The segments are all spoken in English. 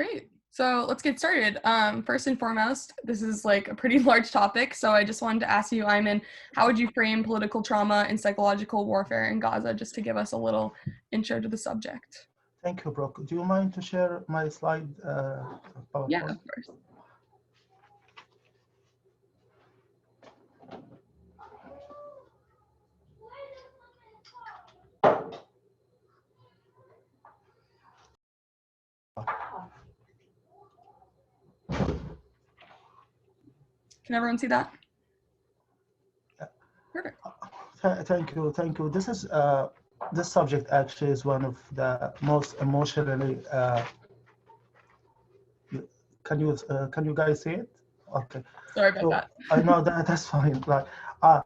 Great. So let's get started. First and foremost, this is like a pretty large topic. So I just wanted to ask you, Ayman, how would you frame political trauma and psychological warfare in Gaza, just to give us a little intro to the subject? Thank you, Brooke. Do you mind to share my slide Yeah, PowerPoint? of course. Can everyone see that? Perfect. Thank you. This subject actually is one of the most emotionally. Can you guys see it? Okay. Sorry about So that. I know that's fine. Like, I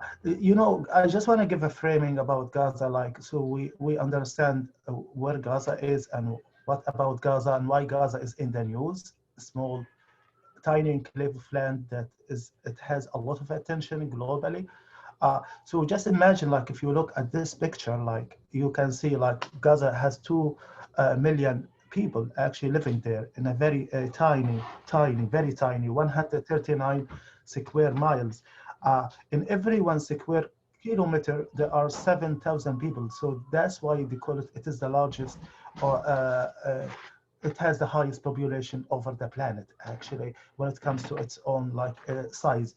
just want to give a framing about Gaza. Like, so we understand where Gaza is and what about Gaza and why Gaza is in the news. Small, tiny enclave of land that it has a lot of attention globally. So just imagine, like, if you look at this picture, like you can see, like Gaza has 2 million people actually living there in a very very tiny 139 square miles. In every 1 square kilometer, there are 7,000 people. So that's why they call it. It is the largest, or it has the highest population over the planet. Actually, when it comes to its own size,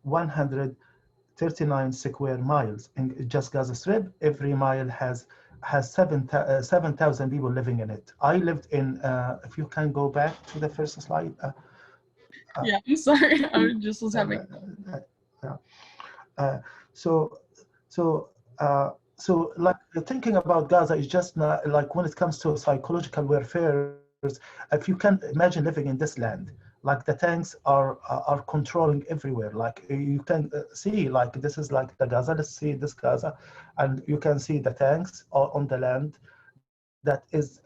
139 square miles in just Gaza Strip. Every mile has 7,000 people living in it. I lived in. If you can go back to the first slide. Yeah, I'm sorry. I just was having. So, so, so, like thinking about Gaza is just not like when it comes to psychological warfare. If you can imagine living in this land, like the tanks are controlling everywhere. Like you can see, like this is like the Gaza. Let's see this Gaza, and you can see the tanks on the land that is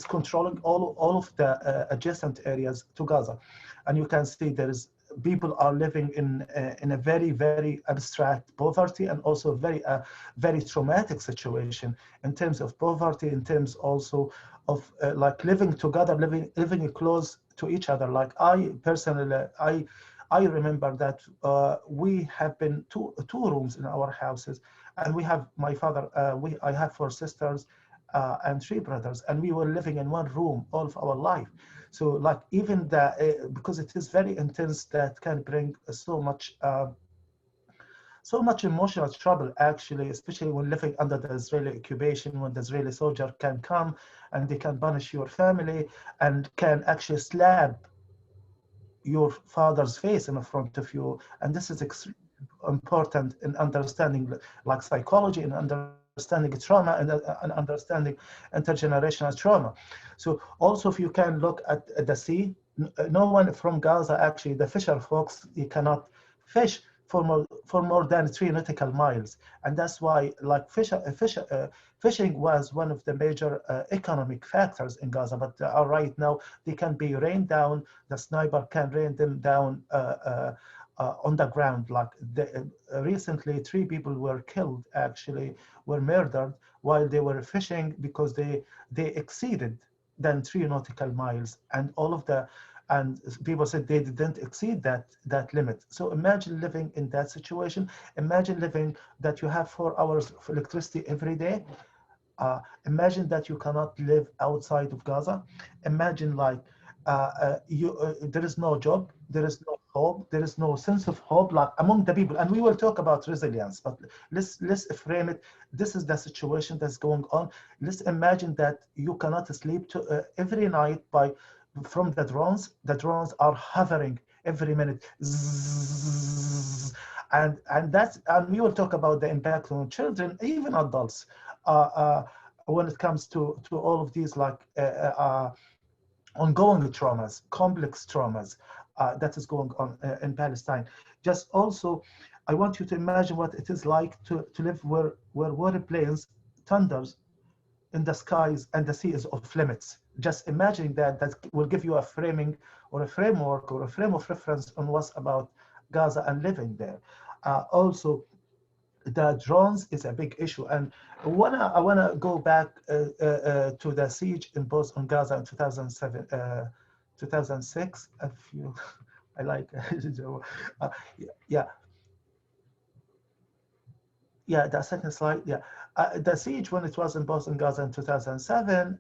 controlling all of the adjacent areas to Gaza, and you can see there is people are living in a very abstract poverty, and also very traumatic situation in terms of poverty, in terms also of like living together, living close to each other. Like I personally, I remember that we have been two rooms in our houses, and we have my father. I have 4 sisters and 3 brothers, and we were living in one room all of our life. So like even the because it is very intense, that can bring so much emotional trouble, actually, especially when living under the Israeli occupation, when the Israeli soldier can come and they can punish your family and can actually slap your father's face in front of you. And this is extremely important in understanding like psychology and understanding trauma and understanding intergenerational trauma. So also, if you can look at the sea, no one from Gaza, actually, the fisher folks, you cannot fish for more than 3 nautical miles, and that's why like fishing was one of the major economic factors in Gaza. But right now they can be rained down. The sniper can rain them down on the ground. Like recently, 3 people were killed, actually, were murdered while they were fishing because they exceeded than 3 nautical miles, and all of the and people said they didn't exceed that limit. So imagine living in that situation. Imagine living that you have 4 hours of electricity every day. Imagine that you cannot live outside of Gaza. Imagine like there is no job, there is no hope, there is no sense of hope like among the people. And we will talk about resilience, but let's frame it. This is the situation that's going on. Let's imagine that you cannot sleep every night from the drones. The drones are hovering every minute. Zzz, and we will talk about the impact on children, even adults, when it comes to all of these like ongoing traumas, complex traumas that is going on in Palestine. Just also, I want you to imagine what it is like to live where warplanes thunders in the skies and the sea is off limits. Just imagining that will give you a framing or a framework or a frame of reference on what's about Gaza and living there. Also, the drones is a big issue, and I wanna go back to the siege imposed on Gaza in 2007, 2006. If you, I like, yeah, yeah, the second slide, yeah. The siege, when it was imposed in Gaza in 2007,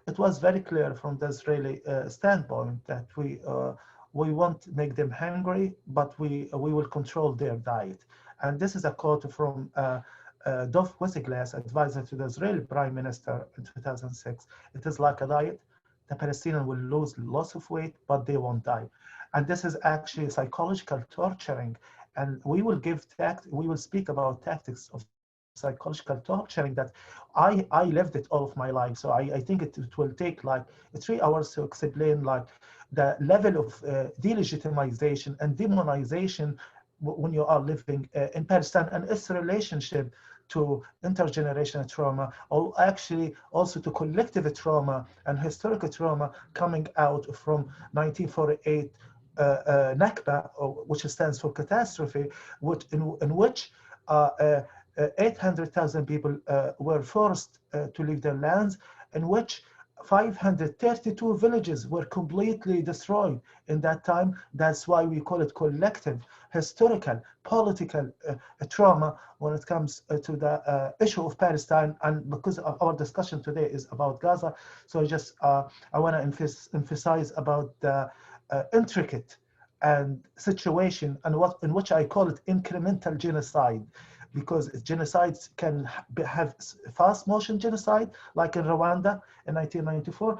it was very clear from the Israeli standpoint that we won't make them hungry, but we will control their diet. And this is a quote from Dov Wesiglass, advisor to the Israeli Prime Minister in 2006. It is like a diet. The Palestinians will lose lots of weight, but they won't die. And this is actually psychological torturing. And we will we will speak about tactics of psychological torturing that I lived it all of my life. So I think it will take like 3 hours to explain like the level of delegitimization and demonization when you are living in Palestine, and its relationship to intergenerational trauma, or actually also to collective trauma and historical trauma coming out from 1948 Nakba, which stands for catastrophe, in which 800,000 people were forced to leave their lands, in which 532 villages were completely destroyed in that time. That's why we call it collective, historical, political trauma when it comes to the issue of Palestine. And because our discussion today is about Gaza, so I want to emphasize about the intricate and situation, and in which I call it incremental genocide, because genocides can have fast motion genocide, like in Rwanda in 1994,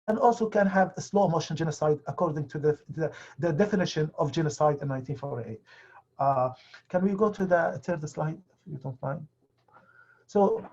and also can have a slow motion genocide according to the definition of genocide in 1948. Can we go to the third slide, if you don't mind? So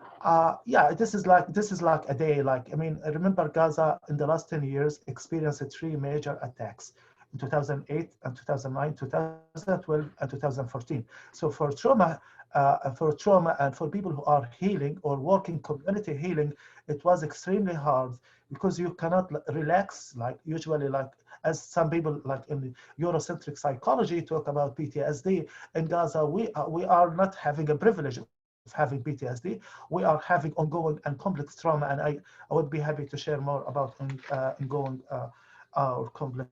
yeah, this is like a day. Like, I mean, I remember Gaza in the last 10 years experienced 3 major attacks in 2008 and 2009, 2012 and 2014. So for trauma and for people who are healing or working community healing, it was extremely hard because you cannot relax like usually, like as some people like in Eurocentric psychology talk about PTSD. In Gaza, we are not having a privilege of having PTSD. We are having ongoing and complex trauma, and I would be happy to share more about ongoing or complex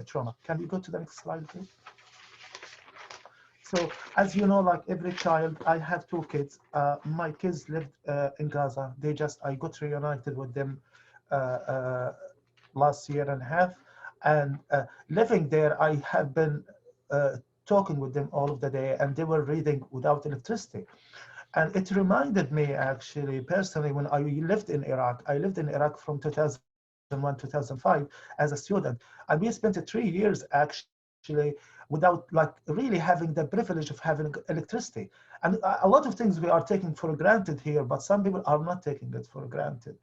trauma. Can we go to the next slide, please? So, as you know, like every child, I have 2 kids. My kids lived in Gaza. I got reunited with them last year and a half. And living there, I have been talking with them all of the day, and they were reading without electricity. And it reminded me, actually, personally, when I lived in Iraq. I lived in Iraq from 2001, 2005 as a student. And we spent 3 years actually without like really having the privilege of having electricity. And a lot of things we are taking for granted here, but some people are not taking it for granted.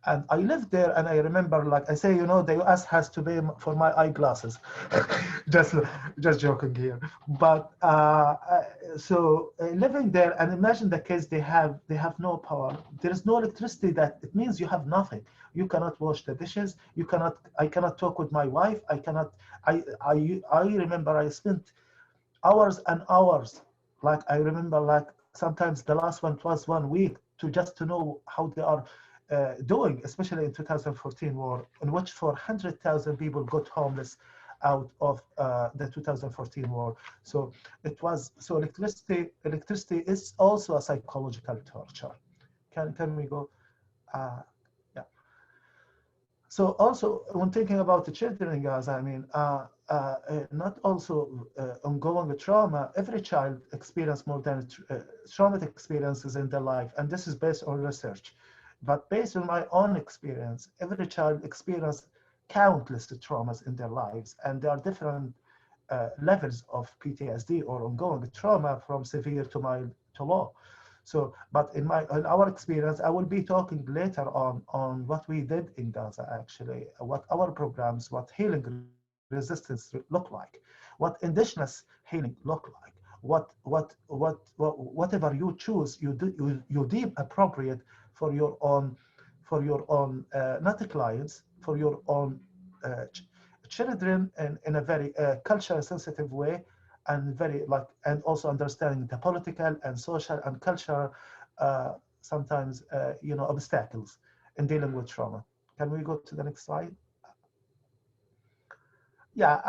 And I lived there, and I remember, like I say, you know, the US has to pay for my eyeglasses. just joking here. But so living there, and imagine the kids, they have no power. There is no electricity. That it means you have nothing. You cannot wash the dishes. I cannot talk with my wife. I remember I spent hours and hours. Like I remember, like sometimes the last one was 1 week to know how they are doing, especially in 2014 war, in which 400,000 people got homeless out of the 2014 war. So electricity is also a psychological torture. Can we go? Yeah. So also, when thinking about the children in Gaza, I mean, not also ongoing trauma. Every child experiences more than traumatic experiences in their life, and this is based on research. But based on my own experience, every child experiences countless traumas in their lives, and there are different levels of PTSD or ongoing trauma, from severe to mild to low. So, but in our experience, I will be talking later on what we did in Gaza, actually, what our programs, what healing resistance look like, what indigenous healing look like, whatever you choose, you deem appropriate for your own not the clients, for your own children, in a very cultural sensitive way, and and also understanding the political and social and cultural sometimes obstacles in dealing with trauma. Can we go to the next slide? Yeah,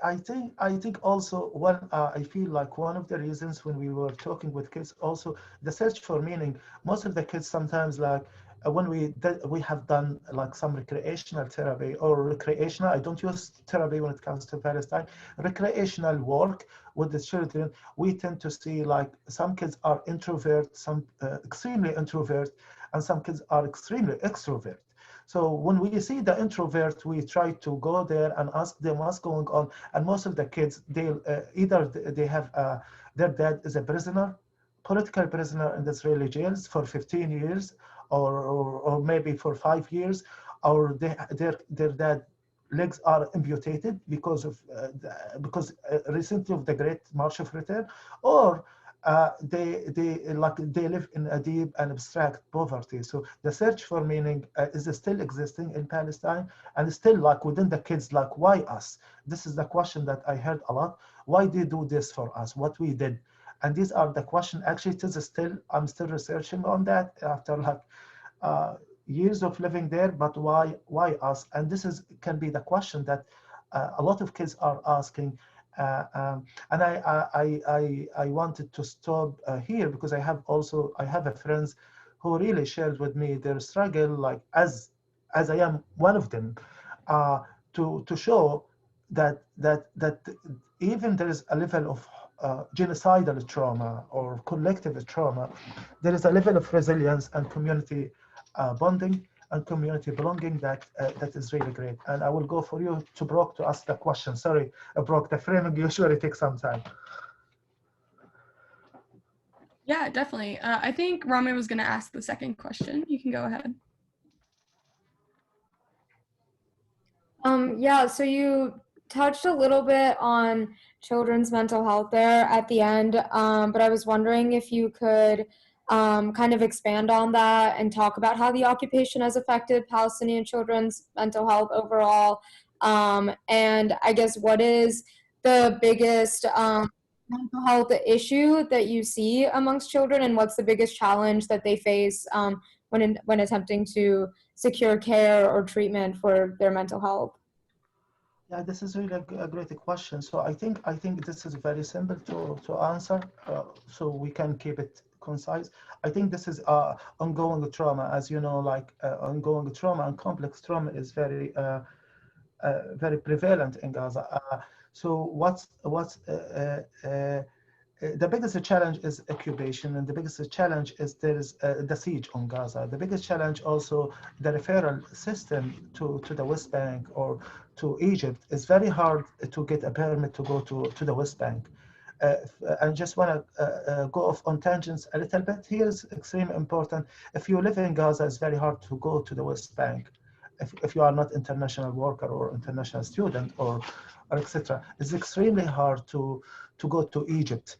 I think also I feel like one of the reasons when we were talking with kids also the search for meaning. Most of the kids sometimes like when we have done like some recreational therapy or recreational. I don't use therapy when it comes to Palestine. Recreational work with the children. We tend to see like some kids are introvert, some extremely introvert, and some kids are extremely extrovert. So when we see the introvert, we try to go there and ask them what's going on. And most of the kids, they either they have their dad is a prisoner, political prisoner in the Israeli jails for 15 years, or maybe for 5 years, or their dad legs are amputated because recently of the Great March of Return, or they live in a deep and abstract poverty. So the search for meaning is still existing in Palestine, and still like within the kids, like why us? This is the question that I heard a lot. Why they do this for us? What we did? And these are the questions. Actually, it is still I'm still researching on that after like uh, years of living there. But why us? And this is can be the question that a lot of kids are asking. And I wanted to stop here because I have a friends who really shared with me their struggle, like as I am one of them, uh, to show that even there is a level of genocidal trauma or collective trauma, there is a level of resilience and community bonding and community belonging that is really great. And I will go for you to Brock to ask the question. Sorry, Brock, the framing usually takes some time. Yeah, definitely. I think Rami was going to ask the second question. You can go ahead. Yeah, so you touched a little bit on children's mental health there at the end, but I was wondering if you could kind of expand on that and talk about how the occupation has affected Palestinian children's mental health overall. And I guess what is the biggest mental health issue that you see amongst children, and what's the biggest challenge that they face when attempting to secure care or treatment for their mental health? Yeah, this is really a great question. So I think this is very simple to answer, so we can keep it concise. I think this is ongoing trauma, as you know, like ongoing trauma and complex trauma is very prevalent in Gaza. So the biggest challenge is occupation, and the biggest challenge is there is the siege on Gaza. The biggest challenge also the referral system to the West Bank or to Egypt is very hard to get a permit to go to the West Bank. I just want to go off on tangents a little bit. Here is extremely important. If you live in Gaza, it's very hard to go to the West Bank. If you are not international worker or international student or etc. It's extremely hard to go to Egypt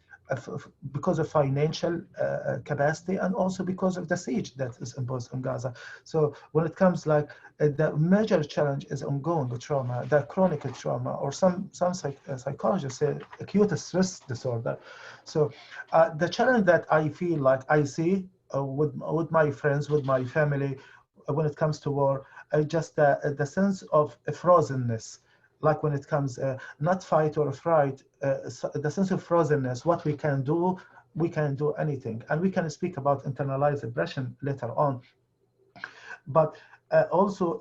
because of financial capacity and also because of the siege that is imposed on Gaza. So when it comes like the major challenge is ongoing trauma, the chronic trauma, or some psychologists say acute stress disorder. So the challenge that I feel like I see with my friends, with my family, when it comes to war, just the sense of frozenness, like when it comes not fight or fright, the sense of frozenness, what we can do anything. And we can speak about internalized depression later on. But also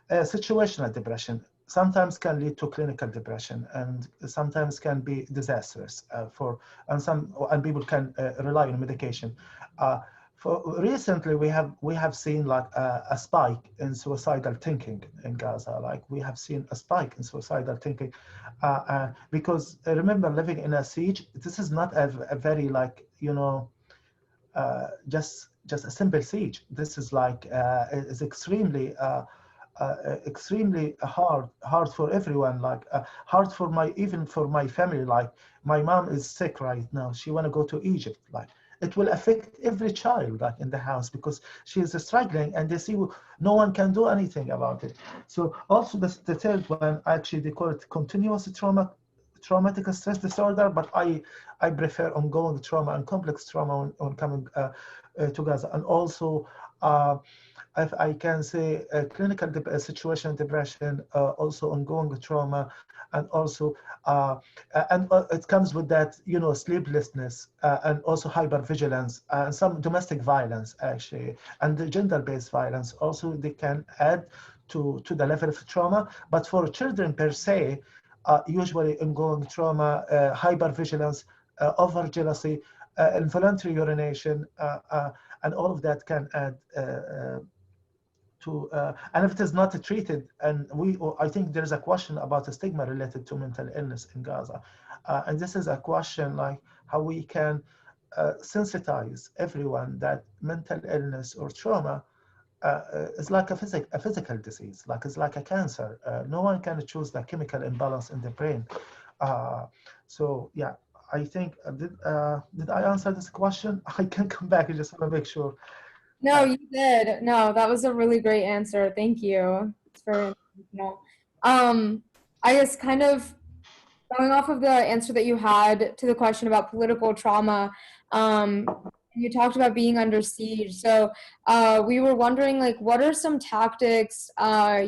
situational depression sometimes can lead to clinical depression and sometimes can be disastrous and people can rely on medication. For recently, we have seen like a spike in suicidal thinking in Gaza. Like we have seen a spike in suicidal thinking because remember, living in a siege, this is not a very like just a simple siege. This is like is extremely hard for everyone, like hard for even for my family. Like my mom is sick right now, she want to go to Egypt. Like it will affect every child like in the house because she is struggling and they see no one can do anything about it. So also the third one, actually they call it continuous traumatic stress disorder, but I prefer ongoing trauma and complex trauma when coming to Gaza. And also, if I can say clinical situation, depression, also ongoing trauma, and also it comes with that, you know, sleeplessness, and also hypervigilance, and some domestic violence actually, and the gender-based violence also, they can add to the level of trauma. But for children per se, usually ongoing trauma, hypervigilance, over jealousy, involuntary urination, and all of that can add to, and if it is not treated, and I think there is a question about a stigma related to mental illness in Gaza, and this is a question like how we can sensitize everyone that mental illness or trauma is like a physical disease, like it's like a cancer. No one can choose the chemical imbalance in the brain. So yeah, I think did I answer this question? I can come back. I just want to make sure. No, you did. No, that was a really great answer. Thank you. It's very informational. I guess kind of going off of the answer that you had to the question about political trauma, you talked about being under siege. So we were wondering, like, what are some tactics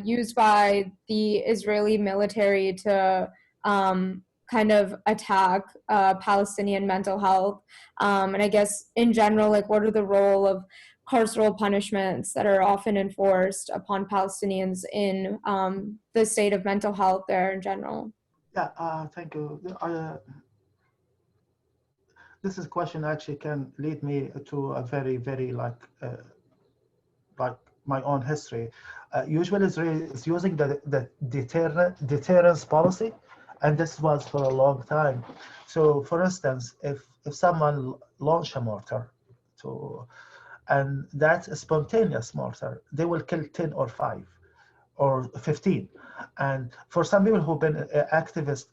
used by the Israeli military to kind of attack Palestinian mental health? And I guess in general, like, what are the role of carceral punishments that are often enforced upon Palestinians in the state of mental health there in general? Yeah, thank you. This is a question actually can lead me to a very, very like my own history. Usually Israel is using the deterrence policy, and this was for a long time. So for instance, if someone launch a mortar and that's a spontaneous mortar, they will kill 10 or 5 or 15. And for some people who've been activists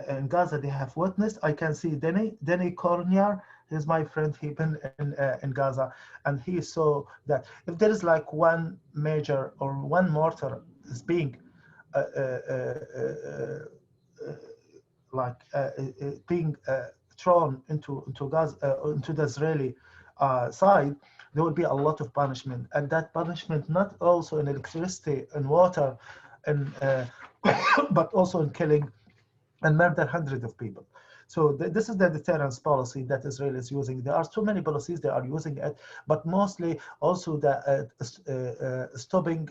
in Gaza, they have witnessed. I can see Denny Cornier. He's my friend. He's been in Gaza, and he saw that if there is like one major or one mortar is being being thrown into Gaza, into the Israeli side, there will be a lot of punishment, and that punishment not also in electricity and water, and but also in killing and murder hundreds of people. So this is the deterrence policy that Israel is using. There are too many policies they are using it, but mostly also the stopping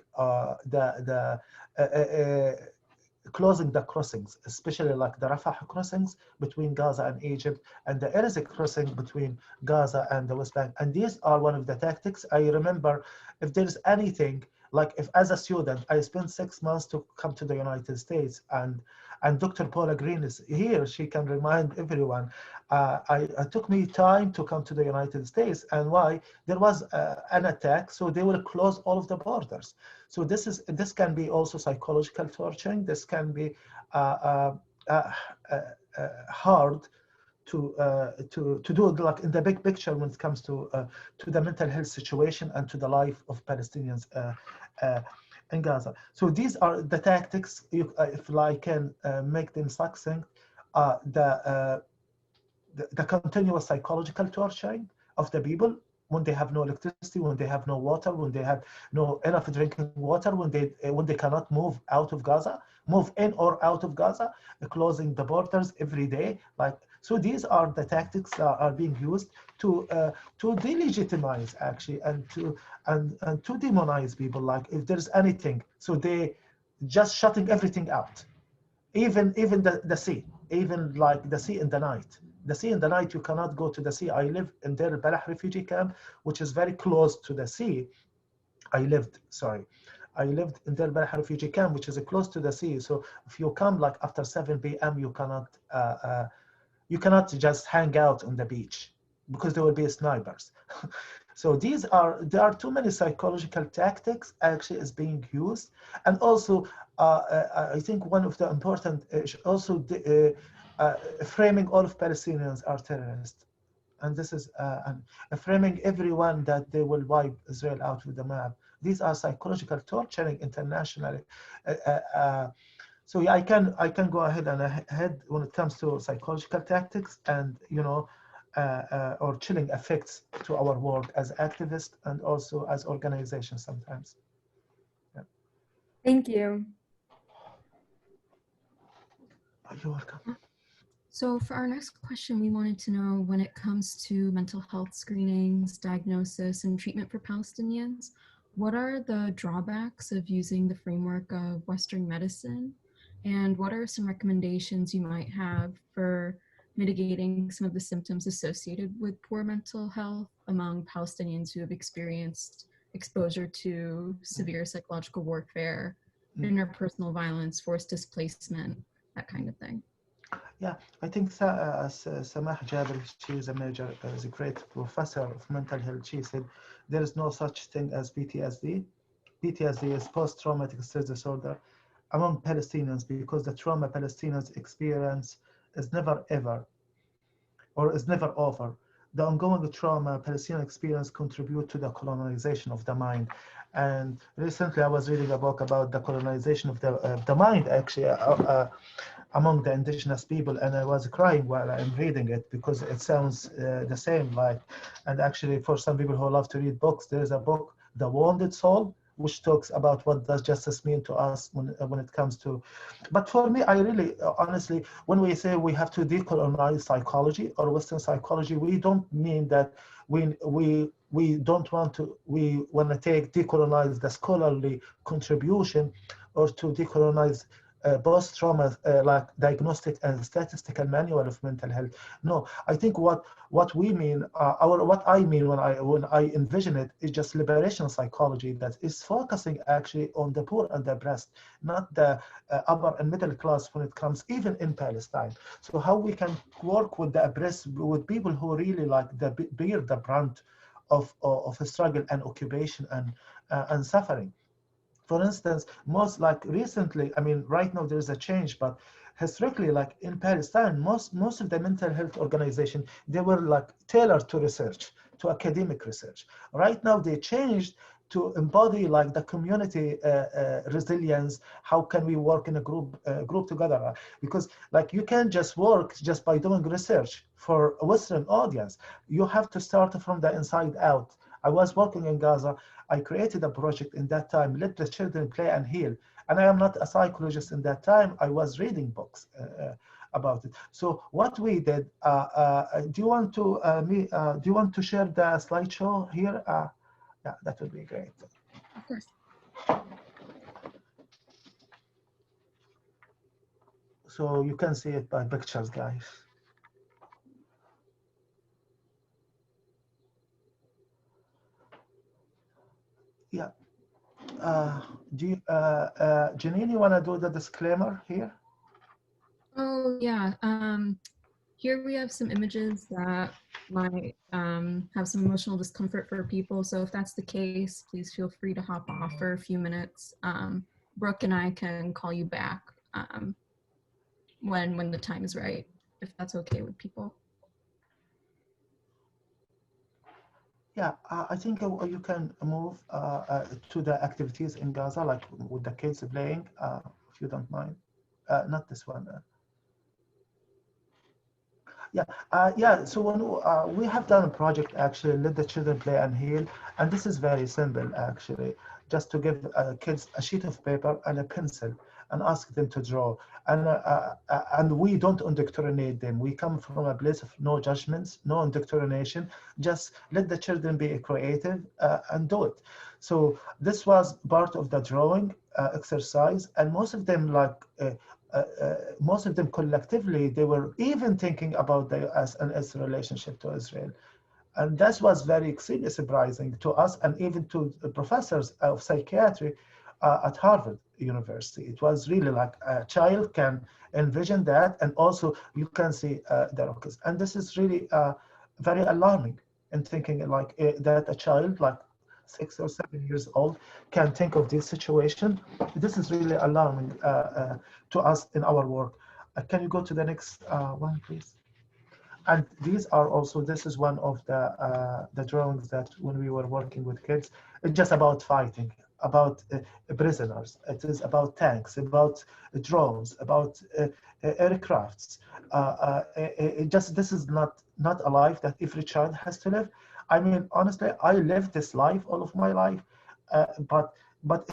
closing the crossings, especially like the Rafah crossings between Gaza and Egypt, and the Erzik crossing between Gaza and the West Bank. And these are one of the tactics. I remember, if there's anything, like if as a student, I spent 6 months to come to the United States, and Dr. Paula Green is here, she can remind everyone, it took me time to come to the United States. And why? There was an attack, so they will close all of the borders. So this can be also psychological torturing. This can be hard to do, like in the big picture when it comes to the mental health situation and to the life of Palestinians in Gaza. So these are the tactics. If I can make them succinct, the continuous psychological torturing of the people when they have no electricity, when they have no water, when they have no enough drinking water, when they cannot move out of Gaza, move in or out of Gaza, closing the borders every day. So these are the tactics that are being used to delegitimize actually, and to demonize people. Like if there's anything, so they just shutting everything out, even the sea, even like the sea in the night. The sea in the night, you cannot go to the sea. I live in Deir al-Balah refugee camp, which is very close to the sea. I lived in Deir al-Balah refugee camp, which is close to the sea. So if you come like after 7 p.m., you cannot just hang out on the beach because there will be snipers. So there are too many psychological tactics actually is being used. And also, I think one of the important also framing all of Palestinians are terrorists. And this is framing everyone that they will wipe Israel out of the map. These are psychological torturing internationally. So yeah, I can go ahead and ahead when it comes to psychological tactics and or chilling effects to our work as activists and also as organizations sometimes. Yeah. Thank you. You're welcome. So for our next question, we wanted to know, when it comes to mental health screenings, diagnosis, and treatment for Palestinians, what are the drawbacks of using the framework of Western medicine? And what are some recommendations you might have for mitigating some of the symptoms associated with poor mental health among Palestinians who have experienced exposure to severe psychological warfare, interpersonal violence, forced displacement, that kind of thing? Yeah, I think Samah Jabir, she is is a great professor of mental health. She said there is no such thing as PTSD. PTSD is post-traumatic stress disorder among Palestinians because the trauma Palestinians experience is never ever or is never over. The ongoing trauma Palestinian experience contribute to the colonization of the mind. And recently I was reading a book about the colonization of the mind, actually, among the indigenous people, and I was crying while I'm reading it because it sounds the same. Like, and actually, for some people who love to read books, there is a book, The Wounded Soul, which talks about what does justice mean to us when it comes to. But for me, I really, honestly, when we say we have to decolonize psychology or Western psychology, we don't mean that we don't want to, we want to take decolonize the scholarly contribution or to decolonize post-trauma like diagnostic and statistical manual of mental health. No, I think what we mean, what I mean when I envision it is just liberation psychology that is focusing actually on the poor and the oppressed, not the upper and middle class when it comes even in Palestine. So how we can work with the oppressed, with people who really like bear the brunt of a struggle and occupation and suffering. For instance, most like recently, I mean, right now there's a change, but historically, like in Palestine, most of the mental health organization, they were like tailored to research, to academic research. Right now they changed to embody like the community resilience. How can we work in a group together? Because like you can't just work just by doing research for a Western audience. You have to start from the inside out. I was working in Gaza. I created a project in that time, Let the Children Play and Heal. And I am not a psychologist in that time. I was reading books about it. So what we did, do you want to share the slideshow here? Yeah, that would be great. Of course. So you can see it by pictures, guys. Yeah. Do you, Janine, you want to do the disclaimer here? Oh, yeah. Here we have some images that might have some emotional discomfort for people. So if that's the case, please feel free to hop off for a few minutes. Brooke and I can call you back when the time is right, if that's okay with people. Yeah, I think you can move to the activities in Gaza, like with the kids playing, if you don't mind. Not this one. Yeah. So when we have done a project, actually, Let the Children Play and Heal, and this is very simple, actually, just to give kids a sheet of paper and a pencil and ask them to draw. And we don't indoctrinate them. We come from a place of no judgments, no indoctrination. Just let the children be creative and do it. So this was part of the drawing exercise, and most of them most of them collectively, they were even thinking about the US relationship to Israel. And that was very extremely surprising to us and even to the professors of psychiatry at Harvard University. It was really like a child can envision that, and also you can see the rockets. And this is really very alarming in thinking like that a child like 6 or 7 years old can think of this situation. This is really alarming to us in our work. Can you go to the next one, please? And these are also, this is one of the drawings that when we were working with kids, it's just about fighting. about prisoners. It is about tanks, about drones, about aircrafts. Just this is not a life that every child has to live. I mean, honestly, I lived this life all of my life, but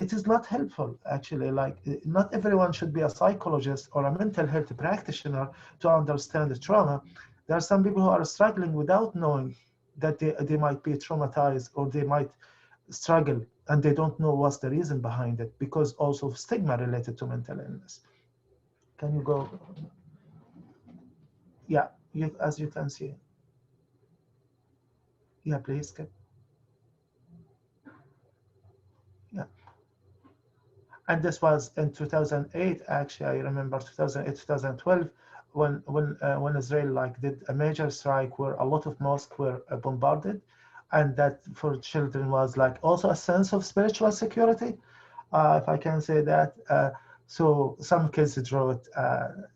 it is not helpful actually. Like, not everyone should be a psychologist or a mental health practitioner to understand the trauma. There are some people who are struggling without knowing that they might be traumatized, or they might struggle and they don't know what's the reason behind it, because also stigma related to mental illness. Can you go? Yeah, as you can see. Yeah, please. Yeah. And this was in 2008, actually. I remember 2008, 2012, when Israel like did a major strike where a lot of mosques were bombarded, and that for children was like also a sense of spiritual security, if I can say that. So some kids draw it,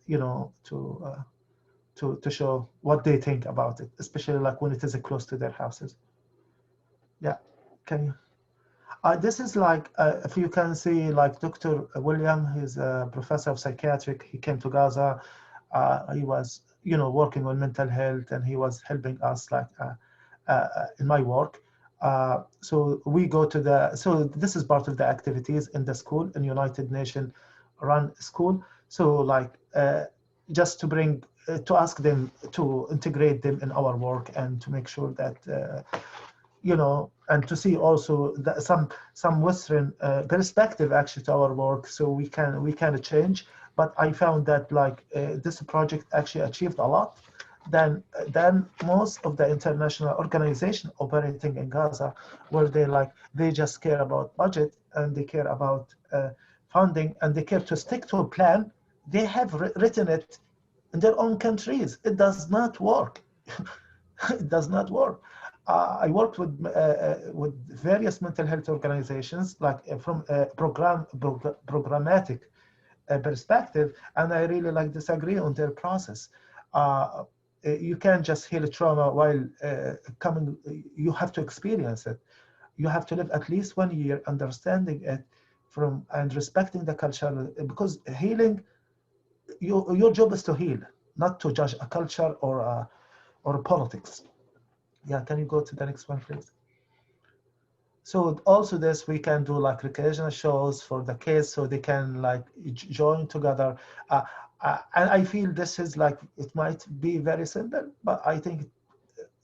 you know, to show what they think about it, especially like when it is close to their houses. Yeah, can you? This is like, if you can see, like Dr. William, he's a professor of psychiatric. He came to Gaza. He was, you know, working on mental health, and he was helping us, like, in my work. So we go to so this is part of the activities in the school, in United Nations run school. So like, just to bring, to ask them to integrate them in our work, and to make sure that, you know, and to see also that some Western perspective actually to our work, so we can change. But I found that like this project actually achieved a lot than most of the international organization operating in Gaza, where they just care about budget, and they care about funding, and they care to stick to a plan. They have written it in their own countries. It does not work. It does not work. I worked with various mental health organizations, like from a programmatic perspective, and I really like disagree on their process. You can't just heal trauma while coming. You have to experience it. You have to live at least 1 year understanding it and respecting the culture, because healing, your job is to heal, not to judge a culture or politics. Yeah, can you go to the next one, please? So also this, we can do like recreational shows for the kids, so they can like join together. And I feel this is like, it might be very simple, but I think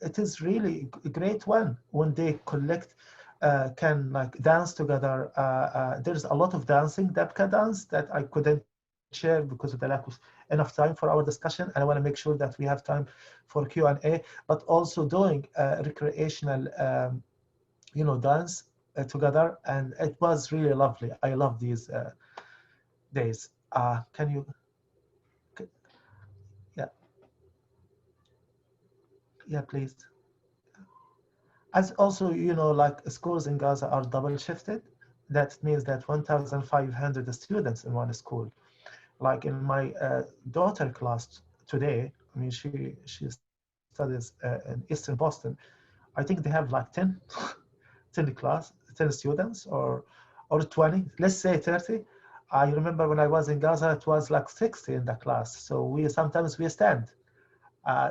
it is really a great one when they can like dance together. There's a lot of dancing, Dabka dance, that I couldn't share because of the lack of enough time for our discussion, and I want to make sure that we have time for Q&A, but also doing recreational you know, dance together, and it was really lovely. I love these days. Can you? Yeah, please. As also, you know, like schools in Gaza are double shifted. That means that 1,500 students in one school. Like in my daughter class today, I mean, she studies in Eastern Boston. I think they have like 10 students, or 20, let's say 30. I remember when I was in Gaza, it was like 60 in the class. So sometimes we stand.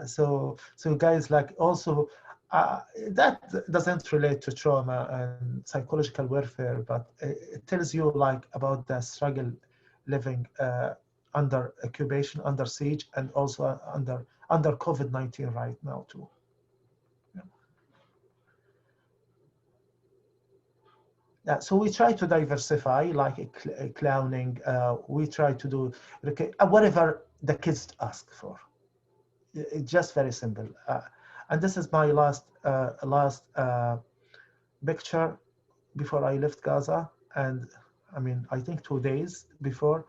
So guys, like also, that doesn't relate to trauma and psychological warfare, but it tells you like about the struggle living under occupation, under siege, and also under COVID-19 right now too. Yeah, so we try to diversify, like clowning. We try to do whatever the kids ask for. It's just very simple. And this is my last picture before I left Gaza, and I mean, I think 2 days before,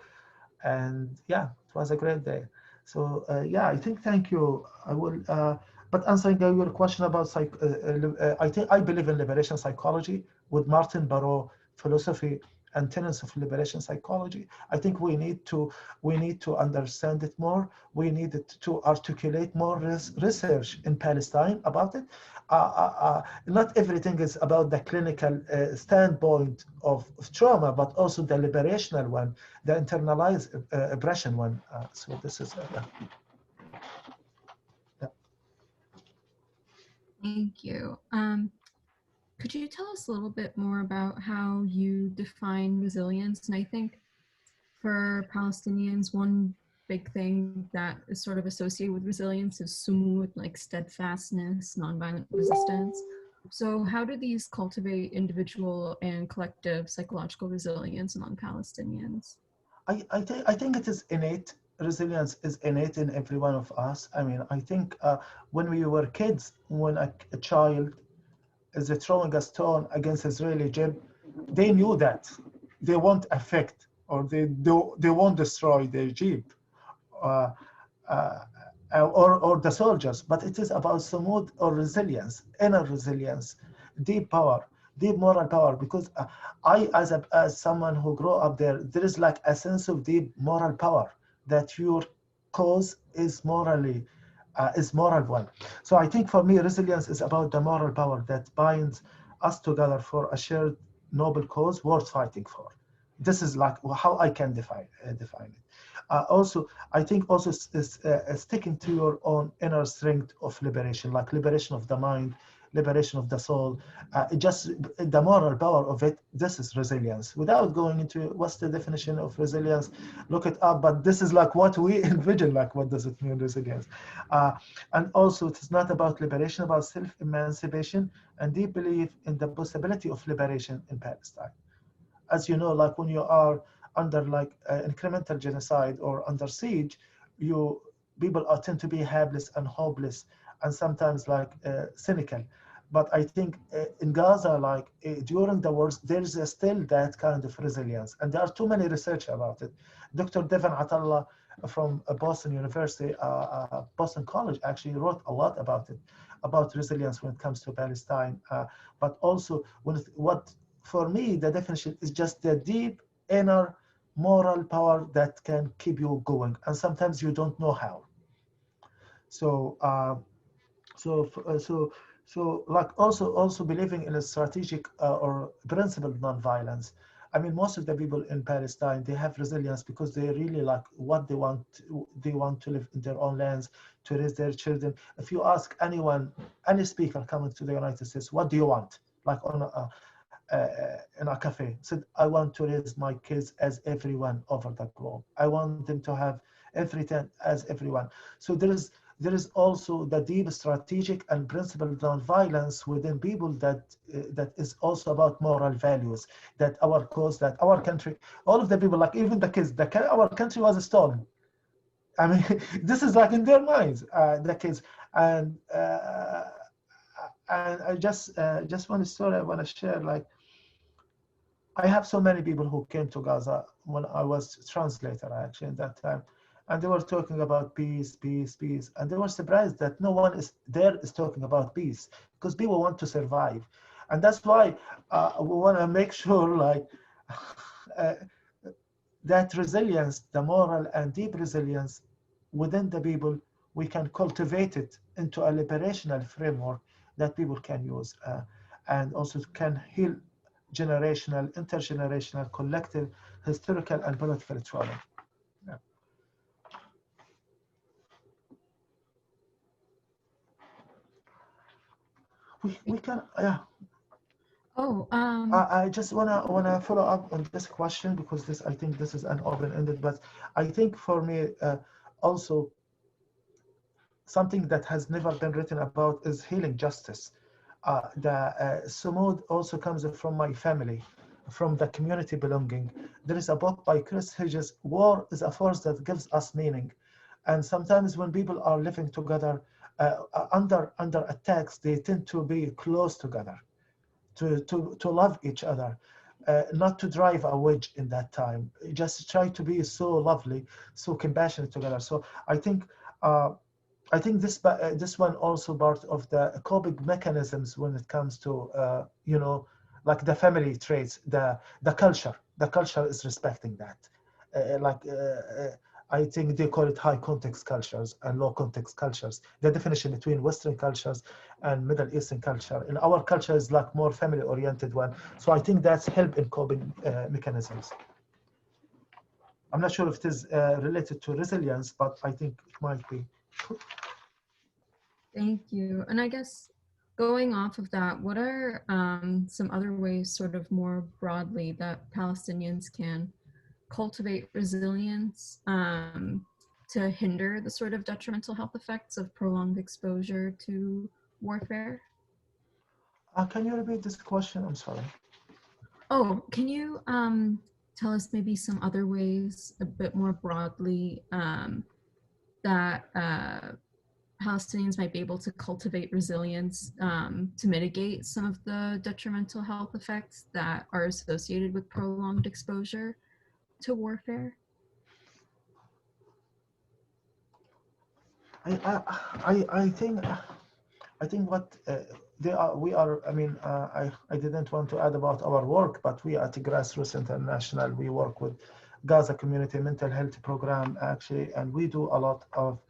and yeah, it was a great day. So yeah, I think, thank you. I will, but answering your question about I believe in liberation psychology with Martin Barrow philosophy and tenets of liberation psychology. I think we need to understand it more. We need to articulate more research in Palestine about it. Not everything is about the clinical standpoint of trauma, but also the liberational one, the internalized oppression one. So this is Thank you. Could you tell us a little bit more about how you define resilience? And I think for Palestinians, one big thing that is sort of associated with resilience is sumud, like steadfastness, nonviolent resistance. So how do these cultivate individual and collective psychological resilience among Palestinians? I think it is innate. Resilience is innate in every one of us. I mean, I think when we were kids, when a child is throwing a stone against Israeli jeep, they knew that they won't affect or they won't destroy their jeep uh, uh, or the soldiers. But it is about sumud or resilience, inner resilience, deep power, deep moral power. Because I, as someone who grew up there is like a sense of deep moral power that your cause is moral one. So I think for me, resilience is about the moral power that binds us together for a shared noble cause worth fighting for. This is like how I can define it. Also, I think also sticking to your own inner strength of liberation, like liberation of the mind, liberation of the soul, just the moral power of it. This is resilience. Without going into what's the definition of resilience, look it up. But this is like what we envision. Like, what does it mean, resilience? And also, it is not about liberation, about self-emancipation and deep belief in the possibility of liberation in Palestine. As you know, like when you are under like incremental genocide or under siege, people tend to be helpless and hopeless and sometimes like cynical. But I think in Gaza, like during the wars, there is still that kind of resilience, and there are too many research about it. Dr. Devon Atallah from Boston University, Boston College, actually wrote a lot about it, about resilience when it comes to Palestine. But also, what for me the definition is just the deep inner moral power that can keep you going, and sometimes you don't know how. So. So like also believing in a strategic or principled nonviolence. I mean, most of the people in Palestine, they have resilience because they really like what they want. They want to live in their own lands, to raise their children. If you ask anyone, any speaker coming to the United States, what do you want? Like in a cafe, said, I want to raise my kids as everyone over the globe. I want them to have everything as everyone. So there is also the deep strategic and principled nonviolence within people that is also about moral values, that our cause, that our country, all of the people, like even the kids, our country was stolen. I mean, this is like in their minds, the kids. And I just one story I want to share. Like, I have so many people who came to Gaza when I was translator actually at that time. And they were talking about peace, peace, peace. And they were surprised that no one is talking about peace, because people want to survive. And that's why we want to make sure like that resilience, the moral and deep resilience within the people, we can cultivate it into a liberational framework that people can use and also can heal generational, intergenerational, collective, historical, and political trauma. Yeah. We can, yeah. Oh, I just wanna follow up on this question, because this, I think this is an open-ended, but I think for me also something that has never been written about is healing justice. The sumud also comes from my family, from the community belonging. There is a book by Chris Hedges, War is a Force That Gives Us Meaning. And sometimes when people are living together under attacks, they tend to be close together, to love each other, not to drive a wedge in that time. Just try to be so lovely, so compassionate together. So I think this one also part of the coping mechanisms when it comes to like the family traits, the culture. The culture is respecting that. I think they call it high context cultures and low context cultures. The definition between Western cultures and Middle Eastern culture. In our culture is like more family oriented one. So I think that's help in coping mechanisms. I'm not sure if it is related to resilience, but I think it might be. Thank you. And I guess going off of that, what are some other ways, sort of more broadly, that Palestinians can cultivate resilience to hinder the sort of detrimental health effects of prolonged exposure to warfare? Can you repeat this question? I'm sorry. Oh, can you tell us maybe some other ways, a bit more broadly, that Palestinians might be able to cultivate resilience to mitigate some of the detrimental health effects that are associated with prolonged exposure to warfare? I think what we are. I mean, I didn't want to add about our work, but we at Grassroots International, we work with Gaza community mental health program actually, and we do a lot of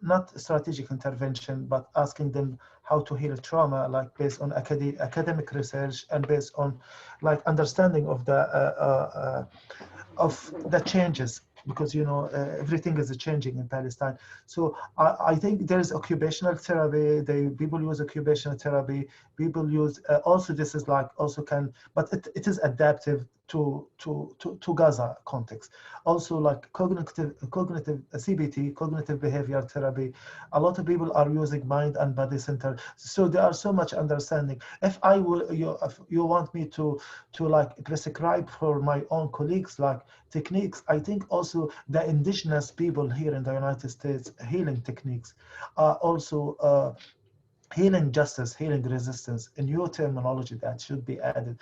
not strategic intervention, but asking them how to heal trauma, like based on academic research and based on like understanding of the changes, because everything is changing in Palestine. So I think there is occupational therapy. People use occupational therapy. People use also this is like also can, but it is adaptive to Gaza context. Also like cognitive CBT, cognitive behavior therapy. A lot of people are using mind and body center. So there are so much understanding. If you want me to like prescribe for my own colleagues like techniques, I think also the indigenous people here in the United States healing techniques are also healing justice, healing resistance, a new terminology that should be added,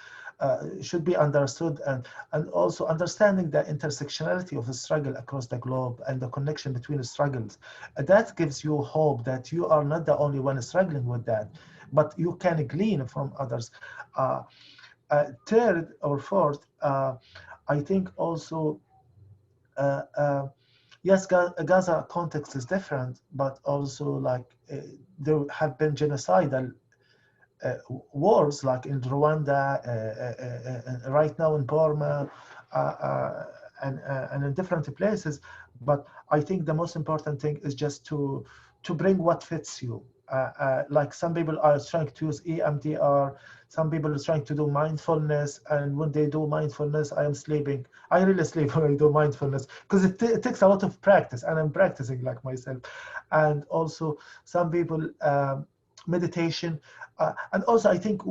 should be understood, and also understanding the intersectionality of the struggle across the globe and the connection between the struggles. That gives you hope that you are not the only one struggling with that, but you can glean from others. Third or fourth, I think also, yes, Gaza context is different, but also like there have been genocidal wars, like in Rwanda, right now in Burma, and in different places. But I think the most important thing is just to bring what fits you. Like some people are trying to use EMDR, some people are trying to do mindfulness, and when they do mindfulness, I am sleeping. I really sleep when I do mindfulness because it takes a lot of practice, and I'm practicing like myself. And also some people meditation, and also I think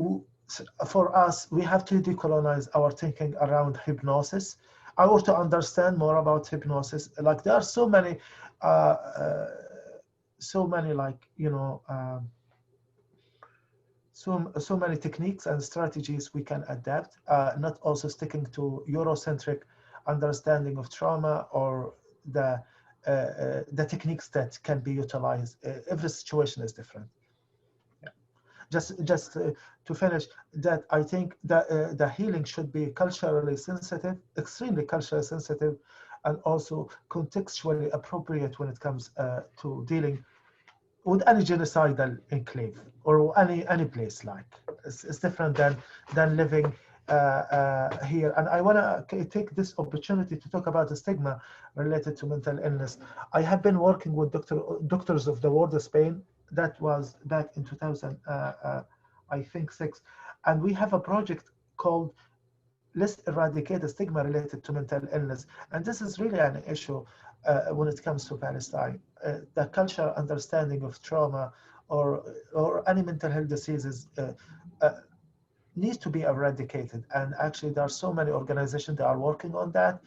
for us we have to decolonize our thinking around hypnosis. I want to understand more about hypnosis. Like there are so many like so many techniques and strategies we can adapt, not also sticking to Eurocentric understanding of trauma or the techniques that can be utilized. Every situation is different. Yeah. Just to finish that, I think that the healing should be culturally sensitive, extremely culturally sensitive, and also contextually appropriate when it comes to dealing with any genocidal enclave or any place. Like it's different than living here. And I want to take this opportunity to talk about the stigma related to mental illness. I have been working with Doctors of the World of Spain. That was back in 2000, I think 6, and we have a project called Let's Eradicate the Stigma Related to Mental Illness. And this is really an issue when it comes to Palestine. The cultural understanding of trauma or any mental health diseases needs to be eradicated. And actually there are so many organizations that are working on that,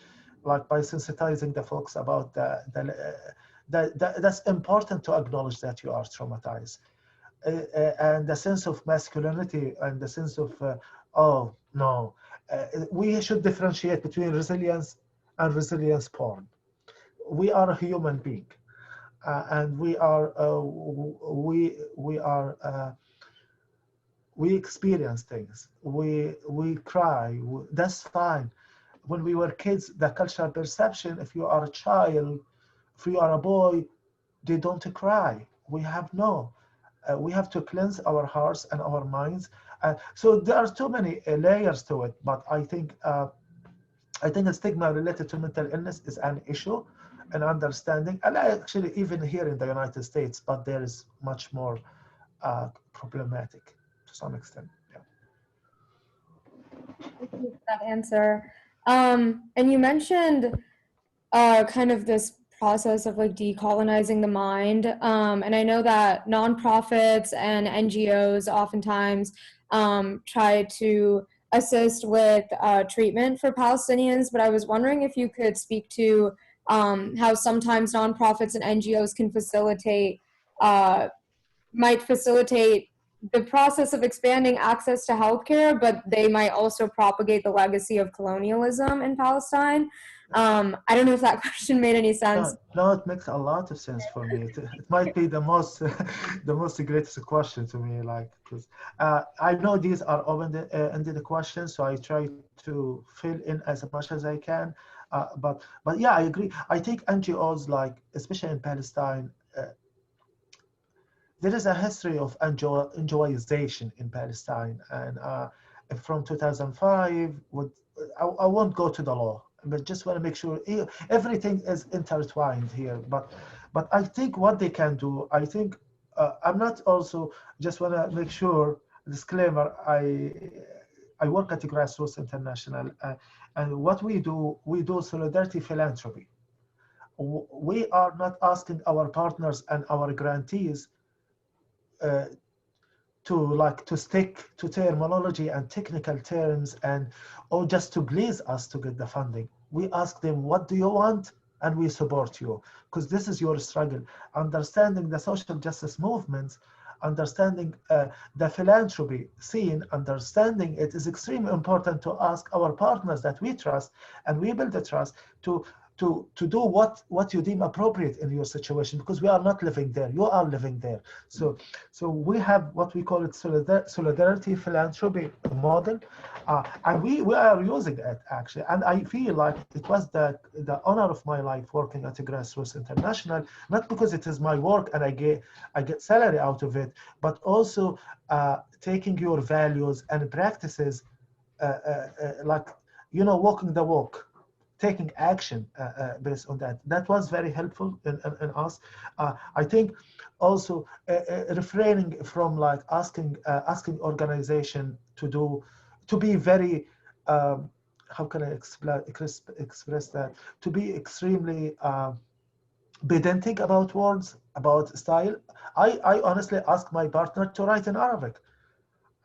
like by sensitizing the folks about that's important to acknowledge that you are traumatized. And the sense of masculinity and the sense of, oh no, we should differentiate between resilience and resilience porn. We are a human being, and we are we experience things, we cry, that's fine. When we were kids, the cultural perception, if you are a child, if you are a boy, they don't cry. We have to cleanse our hearts and our minds. So there are too many layers to it, but I think a stigma related to mental illness is an issue and understanding, and actually even here in the United States, but there is much more problematic to some extent. Yeah. Thank you for that answer. And you mentioned kind of this process of like decolonizing the mind. And I know that nonprofits and NGOs oftentimes try to assist with treatment for Palestinians, but I was wondering if you could speak to how sometimes nonprofits and NGOs can might facilitate the process of expanding access to healthcare, but they might also propagate the legacy of colonialism in Palestine. I don't know if that question made any sense. No, it makes a lot of sense for me. It might be the most the most greatest question to me, like, because I know these are open-ended questions, so I try to fill in as much as I can. But yeah, I agree. I think NGOs, like especially in Palestine, there is a history of NGOization in Palestine, and from 2005, I won't go to the law, but just want to make sure everything is intertwined here. But I think what they can do, I think I'm not also just want to make sure disclaimer. I work at the Grassroots International, and what we do solidarity philanthropy. We are not asking our partners and our grantees to stick to terminology and technical terms or just to please us to get the funding. We ask them, what do you want? And we support you, because this is your struggle. Understanding the social justice movements, understanding the philanthropy scene, understanding it is extremely important to ask our partners that we trust, and we build the trust to do what you deem appropriate in your situation, because we are not living there, you are living there. So we have what we call it solidarity philanthropy model, and we are using it actually. And I feel like it was the honor of my life working at the Grassroots International, not because it is my work and I get salary out of it, but also taking your values and practices, like, walking the walk, taking action based on that. That was very helpful in us. I think also refraining from like asking organization to be very, how can I express that? To be extremely pedantic about words, about style. I honestly ask my partner to write in Arabic.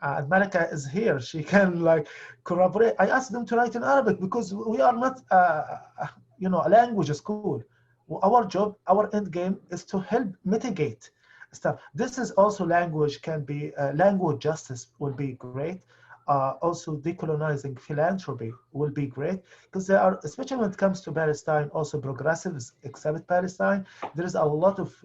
And Malika is here. She can like corroborate. I asked them to write in Arabic because we are not, a language school. Our job, our end game is to help mitigate stuff. This is also language can be, language justice will be great. Also decolonizing philanthropy will be great, because there are, especially when it comes to Palestine, also progressives accept Palestine. There is a lot of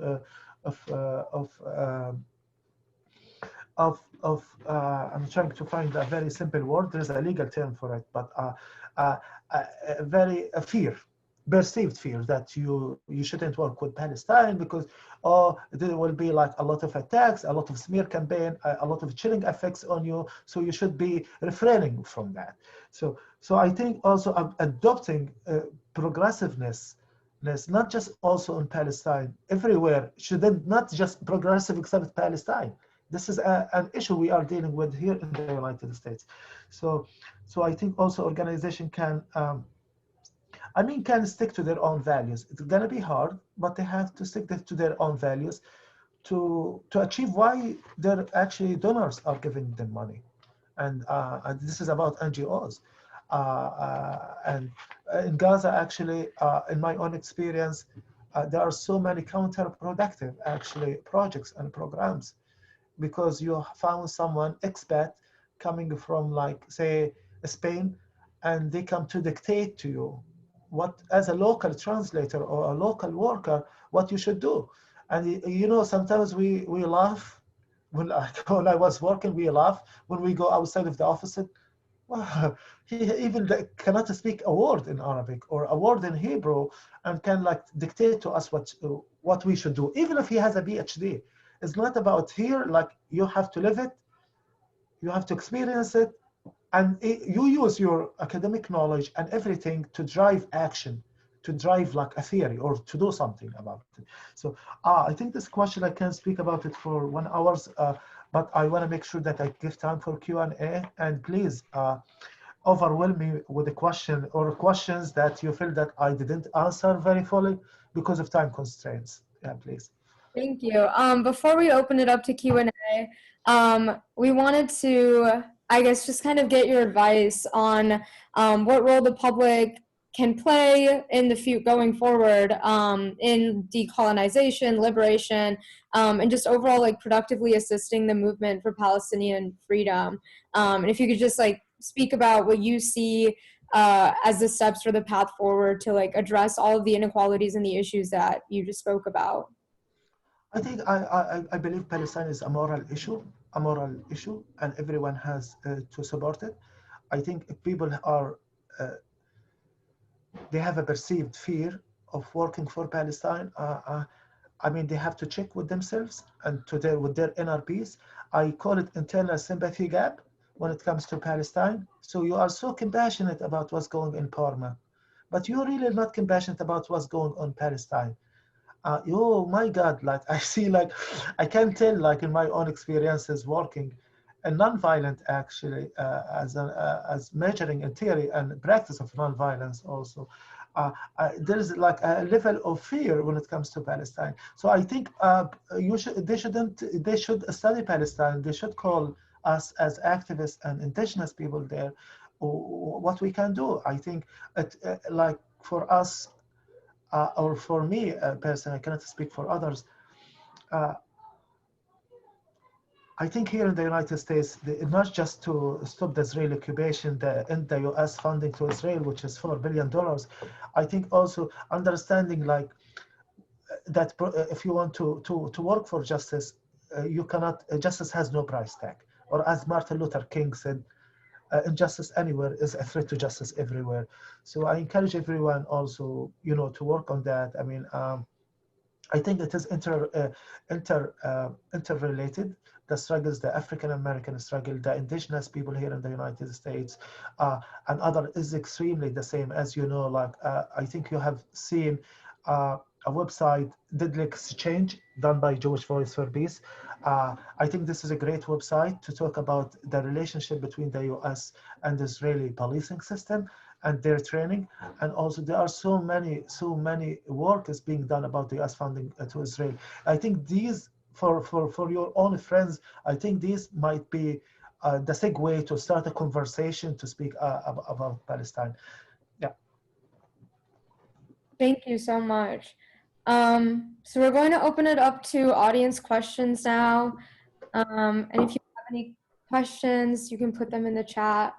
I'm trying to find a very simple word. There's a legal term for it, but a fear, perceived fear that you shouldn't work with Palestine because there will be like a lot of attacks, a lot of smear campaign, a lot of chilling effects on you. So you should be refraining from that. So I think also adopting progressiveness, not just also in Palestine, everywhere, shouldn't not just progressive except Palestine. This is an issue we are dealing with here in the United States. So I think also organization can stick to their own values. It's gonna be hard, but they have to stick to their own values to achieve why their actually donors are giving them money. And this is about NGOs. And in Gaza, actually, in my own experience, there are so many counterproductive actually projects and programs, because you found someone expat coming from, like, say, Spain, and they come to dictate to you what, as a local translator or a local worker, what you should do. And sometimes we laugh when I was working, we laugh. When we go outside of the office, well, he even cannot speak a word in Arabic or a word in Hebrew and can like dictate to us what we should do, even if he has a PhD. It's not about here, like you have to live it, you have to experience it, and you use your academic knowledge and everything to drive action, to drive like a theory or to do something about it. So I think this question, I can speak about it for 1 hour, but I want to make sure that I give time for Q&A, and please overwhelm me with a question or questions that you feel that I didn't answer very fully because of time constraints. Yeah, please. Thank you. Before we open it up to Q&A, we wanted to, I guess, just kind of get your advice on what role the public can play in the going forward in decolonization, liberation, and just overall like productively assisting the movement for Palestinian freedom. And if you could just like speak about what you see as the steps for the path forward to like address all of the inequalities and the issues that you just spoke about. I think I believe Palestine is a moral issue, and everyone has to support it. I think if people are, they have a perceived fear of working for Palestine, I mean, they have to check with themselves and with their inner peace. I call it internal sympathy gap when it comes to Palestine. So you are so compassionate about what's going in Parma, but you're really not compassionate about what's going on Palestine. Oh my God, like I see, like I can tell, like in my own experiences working and nonviolent actually, as measuring in theory and practice of nonviolence also. There is like a level of fear when it comes to Palestine. So I think they should study Palestine. They should call us as activists and indigenous people there, what we can do. I think like for us, or for me personally, I cannot speak for others. I think here in the United States, not just to stop the Israeli occupation, end the US funding to Israel, which is $4 billion. I think also understanding like that if you want to work for justice, you cannot, justice has no price tag. Or as Martin Luther King said, injustice anywhere is a threat to justice everywhere. So I encourage everyone also, to work on that. I mean, I think it is interrelated. The struggles, the African-American struggle, the indigenous people here in the United States, and other is extremely the same. As you know, like I think you have seen a website, Deadly Exchange, done by Jewish Voice for Peace. I think this is a great website to talk about the relationship between the US and the Israeli policing system and their training. And also there are so many work is being done about the US funding to Israel. I think these, for your own friends, I think these might be the segue to start a conversation to speak about Palestine. Yeah. Thank you so much. So we're going to open it up to audience questions now. And if you have any questions, you can put them in the chat.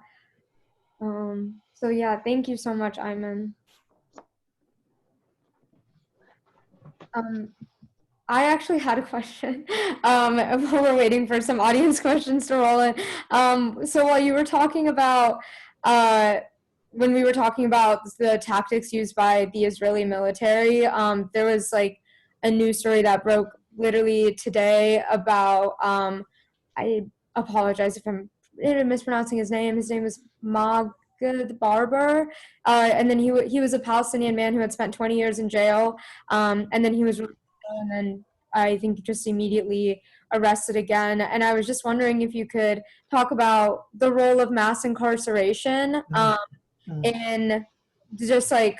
So yeah, thank you so much, Ayman. I actually had a question while we're waiting for some audience questions to roll in. So while you were talking about, when we were talking about the tactics used by the Israeli military, there was like a news story that broke literally today about, I apologize if I'm mispronouncing his name. His name is Magad Barber, and then he was a Palestinian man who had spent 20 years in jail, and then he was, and then I think just immediately arrested again. And I was just wondering if you could talk about the role of mass incarceration in just like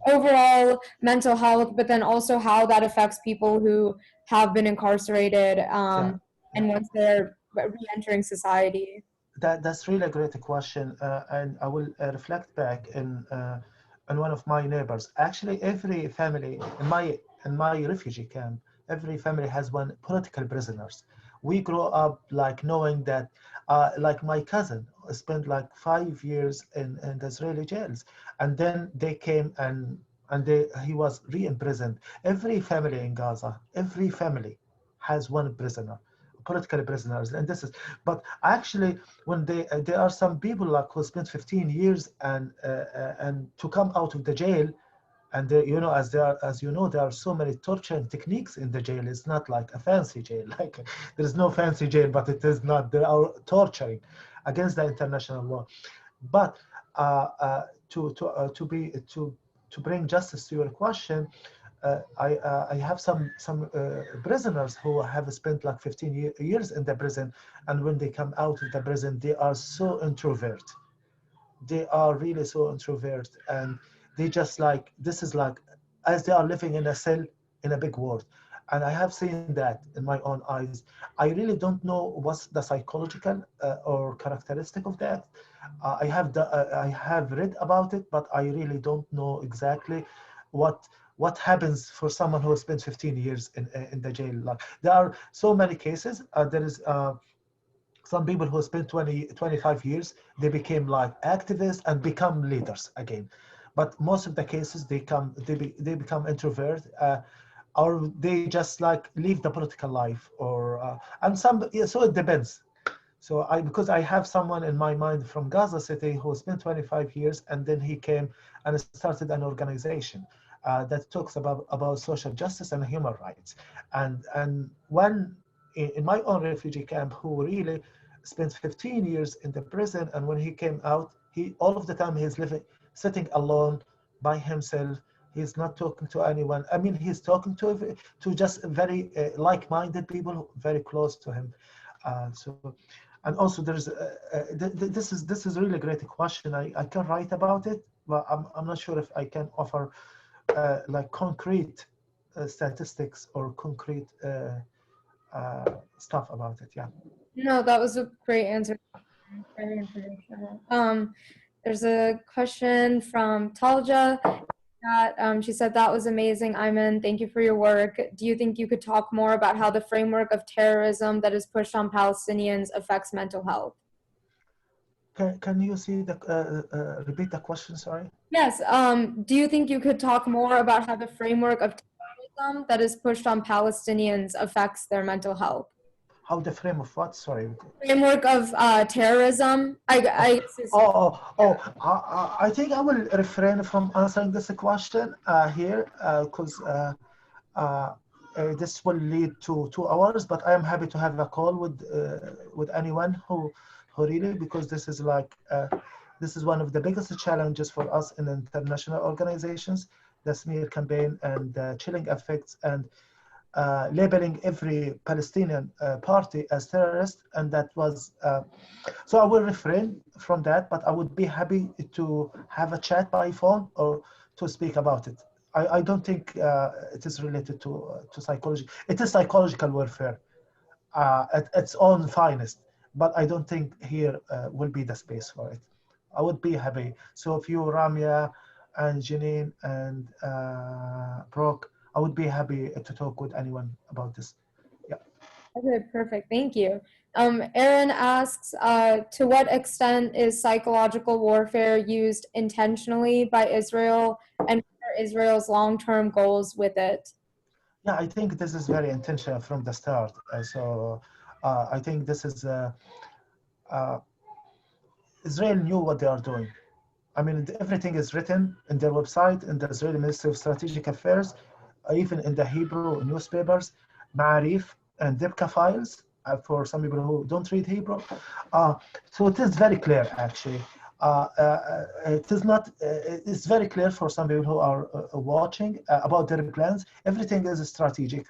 overall mental health, but then also how that affects people who have been incarcerated and once they're re-entering society. That's really a great question, and I will reflect back in one of my neighbors. Actually, every family in my refugee camp, every family has one political prisoners. We grow up like knowing that, like my cousin spent like 5 years in the Israeli jails, and then they came and he was re-imprisoned. Every family in Gaza, every family has one prisoner political prisoners, and this is. But actually, when there are some people like who spent 15 years and to come out of the jail, and they, you know, as you know, there are so many torturing techniques in the jail. It's not like a fancy jail. Like there is no fancy jail, but it is not. They are torturing against the international law. But to bring justice to your question, I have some prisoners who have spent like 15 years in the prison, and when they come out of the prison, they are so introvert. They are really so introvert, and they just like, this is like as they are living in a cell in a big world. And I have seen that in my own eyes. I really don't know what's the psychological or characteristic of that. I have read about it, but I really don't know exactly what happens for someone who spent 15 years in the jail. Like there are so many cases. There is some people who spent 25 years, they became like activists and become leaders again. But most of the cases, they become introvert, or they just like leave the political life, or and some. Yeah, so it depends. So because I have someone in my mind from Gaza City who spent 25 years, and then he came and started an organization that talks about social justice and human rights. And when in my own refugee camp, who really spent 15 years in the prison, and when he came out, he all of the time he's sitting alone by himself. He's not talking to anyone. I mean, he's talking to just very like-minded people, very close to him. And also there's this is really a great question. I can write about it, but I'm not sure if I can offer like concrete statistics or concrete stuff about it. Yeah. No, that was a great answer. Very informational. There's a question from Talja that she said, that was amazing, Ayman. Thank you for your work. Do you think you could talk more about how the framework of terrorism that is pushed on Palestinians affects mental health? Can you see repeat the question? Sorry. Yes. Do you think you could talk more about how the framework of terrorism that is pushed on Palestinians affects their mental health? How the frame of what? Sorry. Framework of terrorism. I think I will refrain from answering this question here because this will lead to 2 hours. But I am happy to have a call with anyone who really, because this is like this is one of the biggest challenges for us in international organizations, the smear campaign and the chilling effects and labeling every Palestinian party as terrorist, and that was so I will refrain from that, but I would be happy to have a chat by phone or to speak about it. I don't think it is related to psychology. It is psychological warfare at its own finest, but I don't think here will be the space for it. I would be happy. So if you, Ramya and Janine and Brooke, I would be happy to talk with anyone about this. Yeah. Okay, perfect. Thank you. Aaron asks, to what extent is psychological warfare used intentionally by Israel, and what are Israel's long-term goals with it? Yeah, I think this is very intentional from the start. I think this is Israel knew what they are doing. I mean, everything is written in their website, in the Israeli Ministry of Strategic Affairs, even in the Hebrew newspapers, Ma'arif and Dibka files for some people who don't read Hebrew. So it is very clear, actually. It is not. It's very clear for some people who are watching about their plans. Everything is strategic,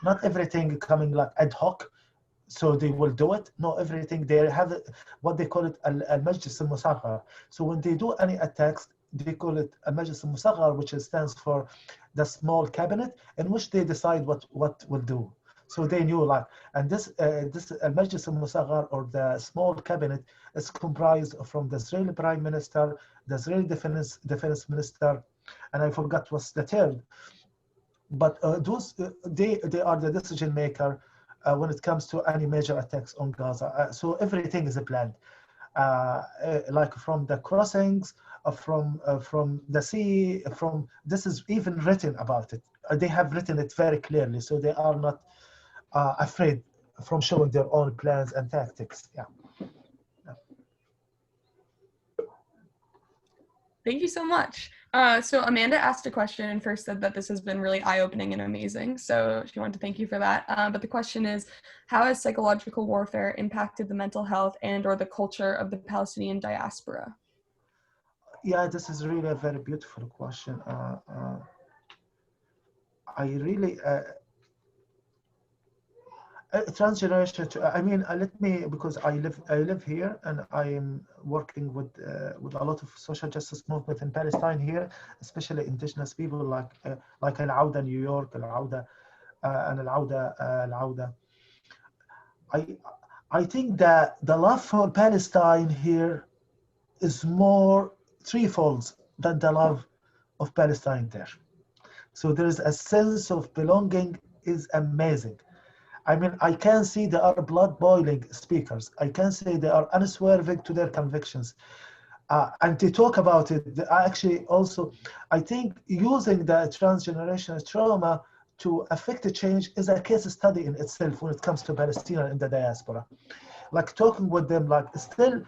not everything coming like ad hoc. So they will do it. No, everything they have what they call it al-Majlis al-Musaghar. So when they do any attacks, they call it al-Majlis al-Musaghar, which stands for the small cabinet, in which they decide what will do. So they knew like, and this al-Majlis al-Musaghar, or the small cabinet, is comprised from the Israeli Prime Minister, the Israeli Defense Minister, and I forgot what's the third. But those they are the decision maker when it comes to any major attacks on Gaza. So everything is planned, like from the crossings, from the sea, this is even written about it. They have written it very clearly, so they are not afraid from showing their own plans and tactics. Yeah. Thank you so much. So Amanda asked a question and first said that this has been really eye-opening and amazing. So she wanted to thank you for that. But the question is, how has psychological warfare impacted the mental health and or the culture of the Palestinian diaspora? Yeah, this is really a very beautiful question. I really, transgenerational. I mean, let me, because I live here and I am working with a lot of social justice movement in Palestine here, especially indigenous people like Al-Auda, New York, Al-Auda, and Al-Auda. I think that the love for Palestine here is more threefold than the love of Palestine there. So there is a sense of belonging is amazing. I mean, I can see they are blood boiling speakers. I can say they are unswerving to their convictions. And to talk about it, actually also, I think using the transgenerational trauma to affect a change is a case study in itself when it comes to Palestinians in the diaspora. Like talking with them, like still,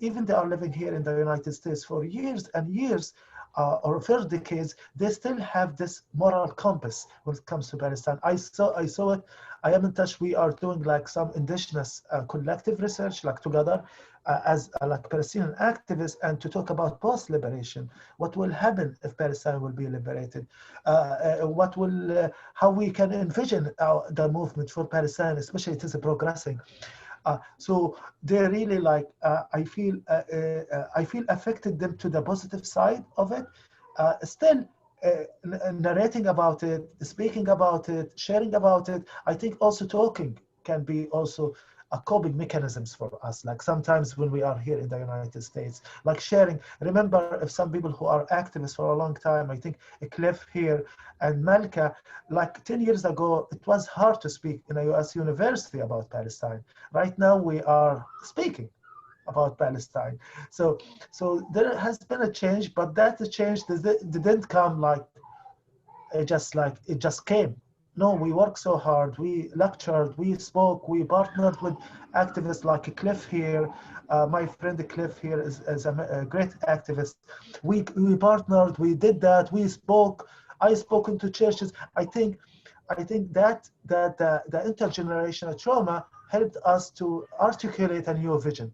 even they are living here in the United States for years and years, or for decades, they still have this moral compass when it comes to Palestine. I saw it. I am in touch. We are doing like some indigenous collective research, like together as like Palestinian activists, and to talk about post-liberation. What will happen if Palestine will be liberated? How we can envision the movement for Palestine, especially it is progressing. So they really like, I feel affected them to the positive side of it. Still narrating about it, speaking about it, sharing about it. I think also talking can be also a coping mechanisms for us. Like sometimes when we are here in the United States, like sharing. Remember, if some people who are activists for a long time, I think Cliff here and Malka, like 10 years ago, it was hard to speak in a US university about Palestine. Right now we are speaking about Palestine. So there has been a change, but that change didn't come like it just came. No, we worked so hard. We lectured, we spoke, we partnered with activists like Cliff here. My friend Cliff here is a great activist. We partnered, we did that, we spoke. I spoke into churches. I think that the intergenerational trauma helped us to articulate a new vision.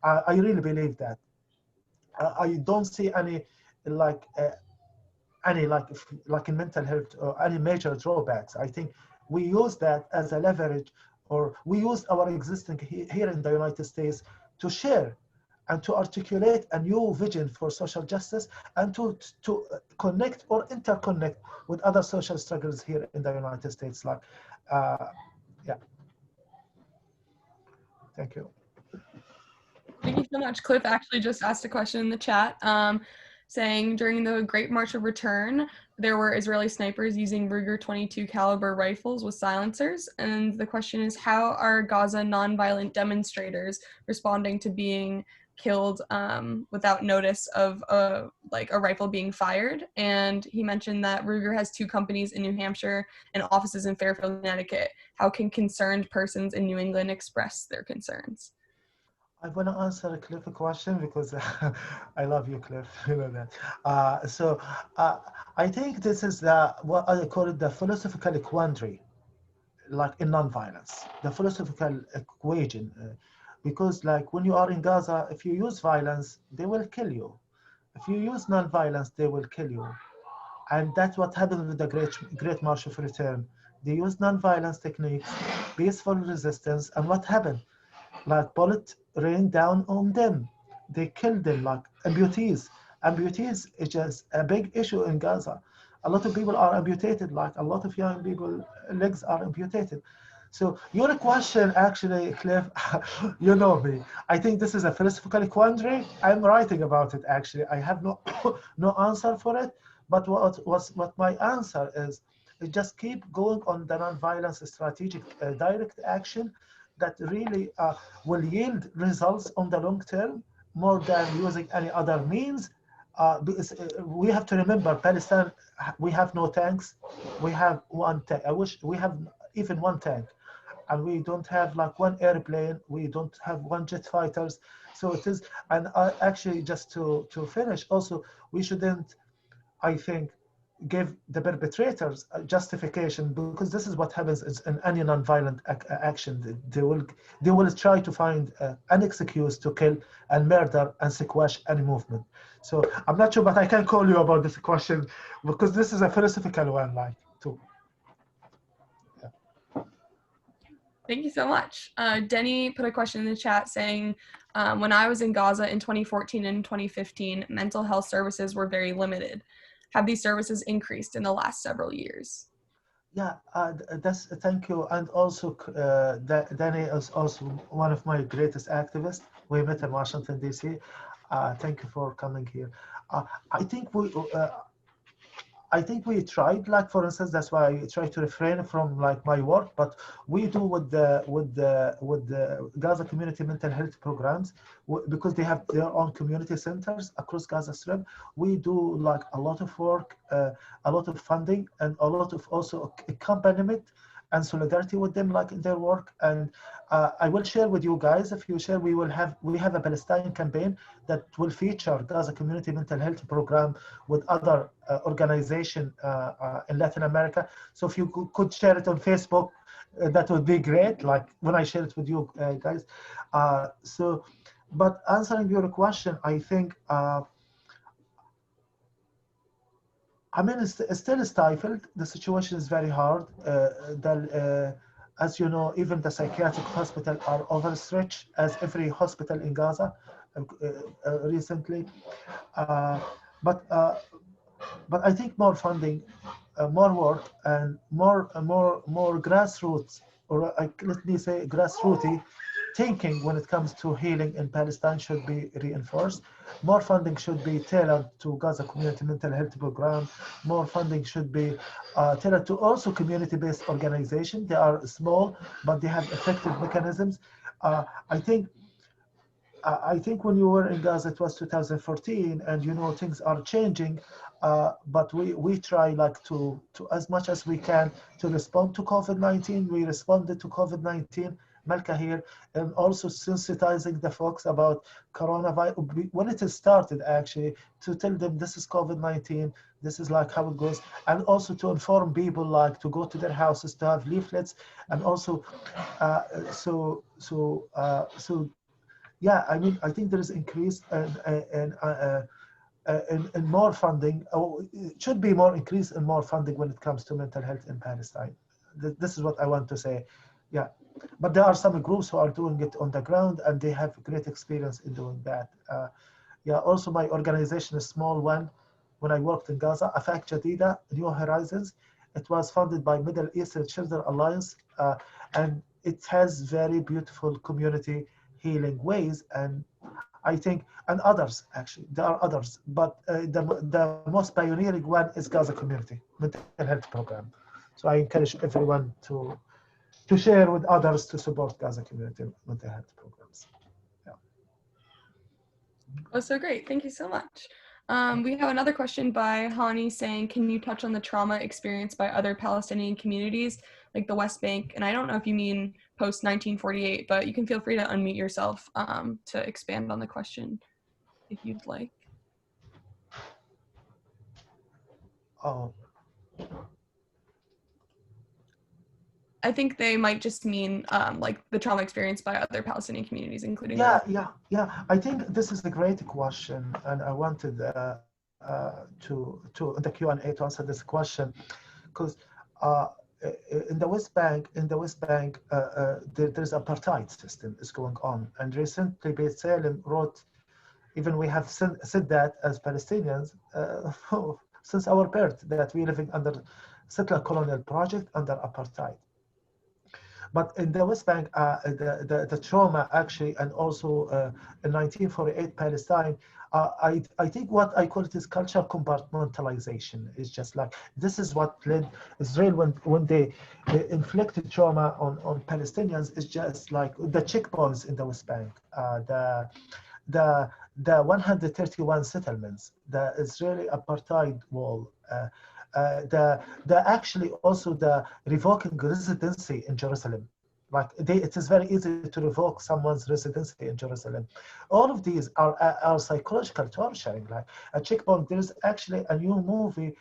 I really believe that. I don't see any like in mental health or any major drawbacks. I think we use that as a leverage, or we use our existing here in the United States to share and to articulate a new vision for social justice and to connect or interconnect with other social struggles here in the United States. Like, yeah. Thank you. Thank you so much. Cliff actually just asked a question in the chat. Saying during the Great March of Return, there were Israeli snipers using Ruger 22 caliber rifles with silencers. And the question is, how are Gaza nonviolent demonstrators responding to being killed without notice of a rifle being fired? And he mentioned that Ruger has 2 companies in New Hampshire and offices in Fairfield, Connecticut. How can concerned persons in New England express their concerns? I want to answer a Cliff question because I love you, Cliff. You know that. I think this is what I call it the philosophical quandary, like in nonviolence, the philosophical equation. Because like when you are in Gaza, if you use violence, they will kill you. If you use nonviolence, they will kill you. And that's what happened with the Great March of Return. They used nonviolence techniques, peaceful resistance, and what happened? Like bullets rained down on them. They killed them like amputees. Amputees is just a big issue in Gaza. A lot of people are amputated, like a lot of young people, legs are amputated. So your question, actually, Cliff, you know me. I think this is a philosophical quandary. I'm writing about it, actually. I have no answer for it. But what my answer is just keep going on the nonviolence strategic direct action that really will yield results on the long term more than using any other means. Because we have to remember, Palestine, we have no tanks. We have one tank. I wish we have even one tank. and we don't have like one airplane, we don't have one jet fighters. So it is, and actually just to finish, also, we shouldn't, I think, give the perpetrators a justification, because this is what happens in any non-violent action. They will try to find an excuse to kill and murder and squash any movement. So I'm not sure, but I can call you about this question, because this is a philosophical one, like, too. Thank you so much. Denny put a question in the chat saying, when I was in Gaza in 2014 and 2015, mental health services were very limited. Have these services increased in the last several years? Yeah, thank you. And also, Danny is also one of my greatest activists. We met in Washington, D.C. Thank you for coming here. I think we tried, like, for instance, that's why I try to refrain from like my work, but we do with the Gaza community mental health programs, because they have their own community centers across Gaza Strip. We do like a lot of work, a lot of funding, and a lot of also accompaniment and solidarity with them, like in their work. And I will share with you guys, if you share, we have a Palestine campaign that will feature Gaza community mental health program with other organization in Latin America. So if you could share it on Facebook, that would be great, like when I share it with you guys. But answering your question, I think, I mean, it's still stifled. The situation is very hard. As you know, even the psychiatric hospitals are overstretched, as every hospital in Gaza recently. But I think more funding, more work, and more grassroots, or let me say grassrooty thinking when it comes to healing in Palestine should be reinforced. More funding should be tailored to Gaza community mental health program. More funding should be tailored to also community-based organizations. They are small, but they have effective mechanisms. I think when you were in Gaza, it was 2014, and you know things are changing. But we try, like, to as much as we can to respond to COVID-19. We responded to COVID-19, Malka here, and also sensitizing the folks about coronavirus when it started, actually, to tell them this is COVID-19, this is like how it goes, and also to inform people, like, to go to their houses, to have leaflets, and also yeah, I mean, I think there is increase in more funding. It should be more increase in more funding when it comes to mental health in Palestine. This is what I want to say. Yeah, but there are some groups who are doing it on the ground, and they have great experience in doing that. Yeah, also my organization, a small one, when I worked in Gaza, Afak Jadida, New Horizons, it was funded by Middle Eastern Children Alliance, and it has very beautiful community healing ways, and I think, and others, actually, there are others, but the most pioneering one is Gaza Community Mental Health Program. So I encourage everyone to share with others to support Gaza Community Mental Health Programs. Yeah. Oh, so great. Thank you so much. We have another question by Hani saying, can you touch on the trauma experienced by other Palestinian communities like the West Bank? And I don't know if you mean post 1948, but you can feel free to unmute yourself to expand on the question if you'd like. Oh. I think they might just mean like the trauma experienced by other Palestinian communities, including. Yeah. I think this is a great question, and I wanted to the Q&A to answer this question, because in the West Bank, there's apartheid system is going on, and recently Beit Salem wrote, even we have said that as Palestinians since our birth, that we're living under settler colonial project under apartheid. But in the West Bank, the trauma, actually, and also in 1948 Palestine, I think what I call it is cultural compartmentalization. It's just like, this is what led Israel when they inflicted trauma on Palestinians, is just like the checkpoints in the West Bank, the 131 settlements, the Israeli apartheid wall, actually also the revoking residency in Jerusalem, Like it is very easy to revoke someone's residency in Jerusalem. All of these are psychological torturing. Like a checkpoint, there is actually a new movie,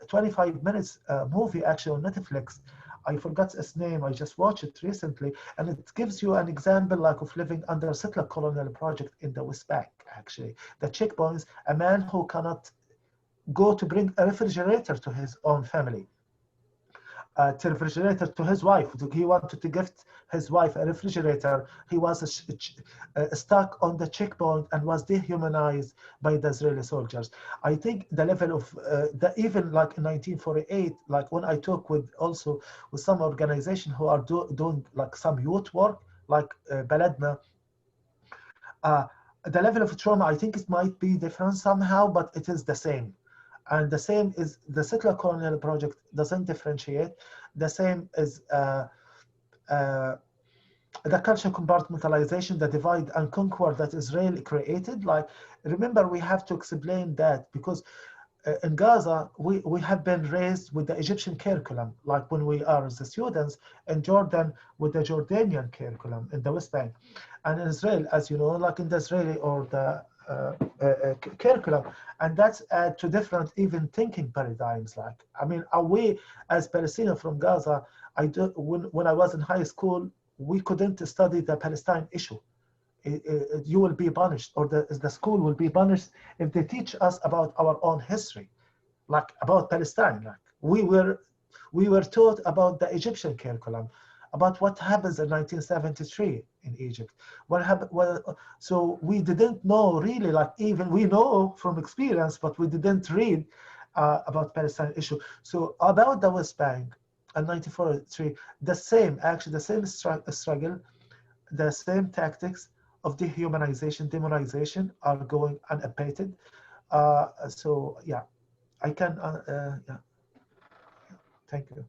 25 minutes movie actually on Netflix. I forgot its name. I just watched it recently, and it gives you an example like of living under settler colonial project in the West Bank. Actually, the checkpoints, a man who cannot go to bring a refrigerator to his own family. To refrigerator to his wife. He wanted to gift his wife a refrigerator. He was stuck on the checkpoint and was dehumanized by the Israeli soldiers. I think the level of even like in 1948, like when I talk with some organization who are doing like some youth work, like Baladna, the level of trauma, I think it might be different somehow, but it is the same. And the same is the settler colonial project doesn't differentiate. The same is the cultural compartmentalization, the divide and conquer that Israel created. Like, remember, we have to explain that because in Gaza, we have been raised with the Egyptian curriculum, like when we are the students, in Jordan with the Jordanian curriculum in the West Bank. And in Israel, as you know, like in the Israeli or the curriculum, and that's to different even thinking paradigms. Like, I mean, we as Palestinian from Gaza, when I was in high school, we couldn't study the Palestine issue. You will be punished, or the school will be punished if they teach us about our own history, like about Palestine. Like we were taught about the Egyptian curriculum, about what happens in 1973 in Egypt. What happened? Well, so we didn't know really, like even we know from experience, but we didn't read about Palestine issue. So about the West Bank in 1943, the same struggle, the same tactics of dehumanization, demonization are going unabated. So yeah, I can, yeah. Thank you.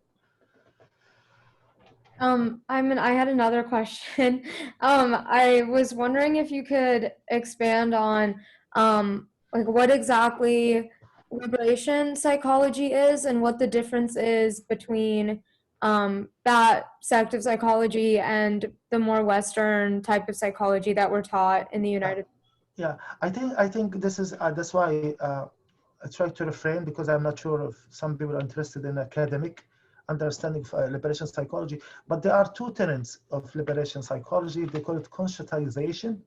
I had another question. I was wondering if you could expand on like what exactly liberation psychology is and what the difference is between that sect of psychology and the more Western type of psychology that we're taught in the United States. Yeah, I think this is that's why I try to refrain, because I'm not sure if some people are interested in academic understanding of liberation psychology, but there are two tenets of liberation psychology. They call it conscientization,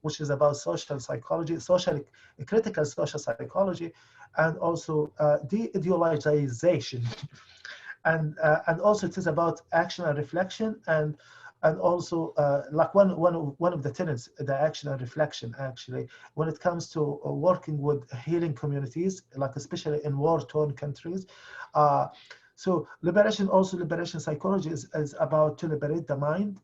which is about social psychology, critical social psychology, and also de-ideologization. And also it is about action and reflection, and also like one of the tenets, the action and reflection, actually, when it comes to working with healing communities, like especially in war-torn countries. So liberation psychology is about to liberate the mind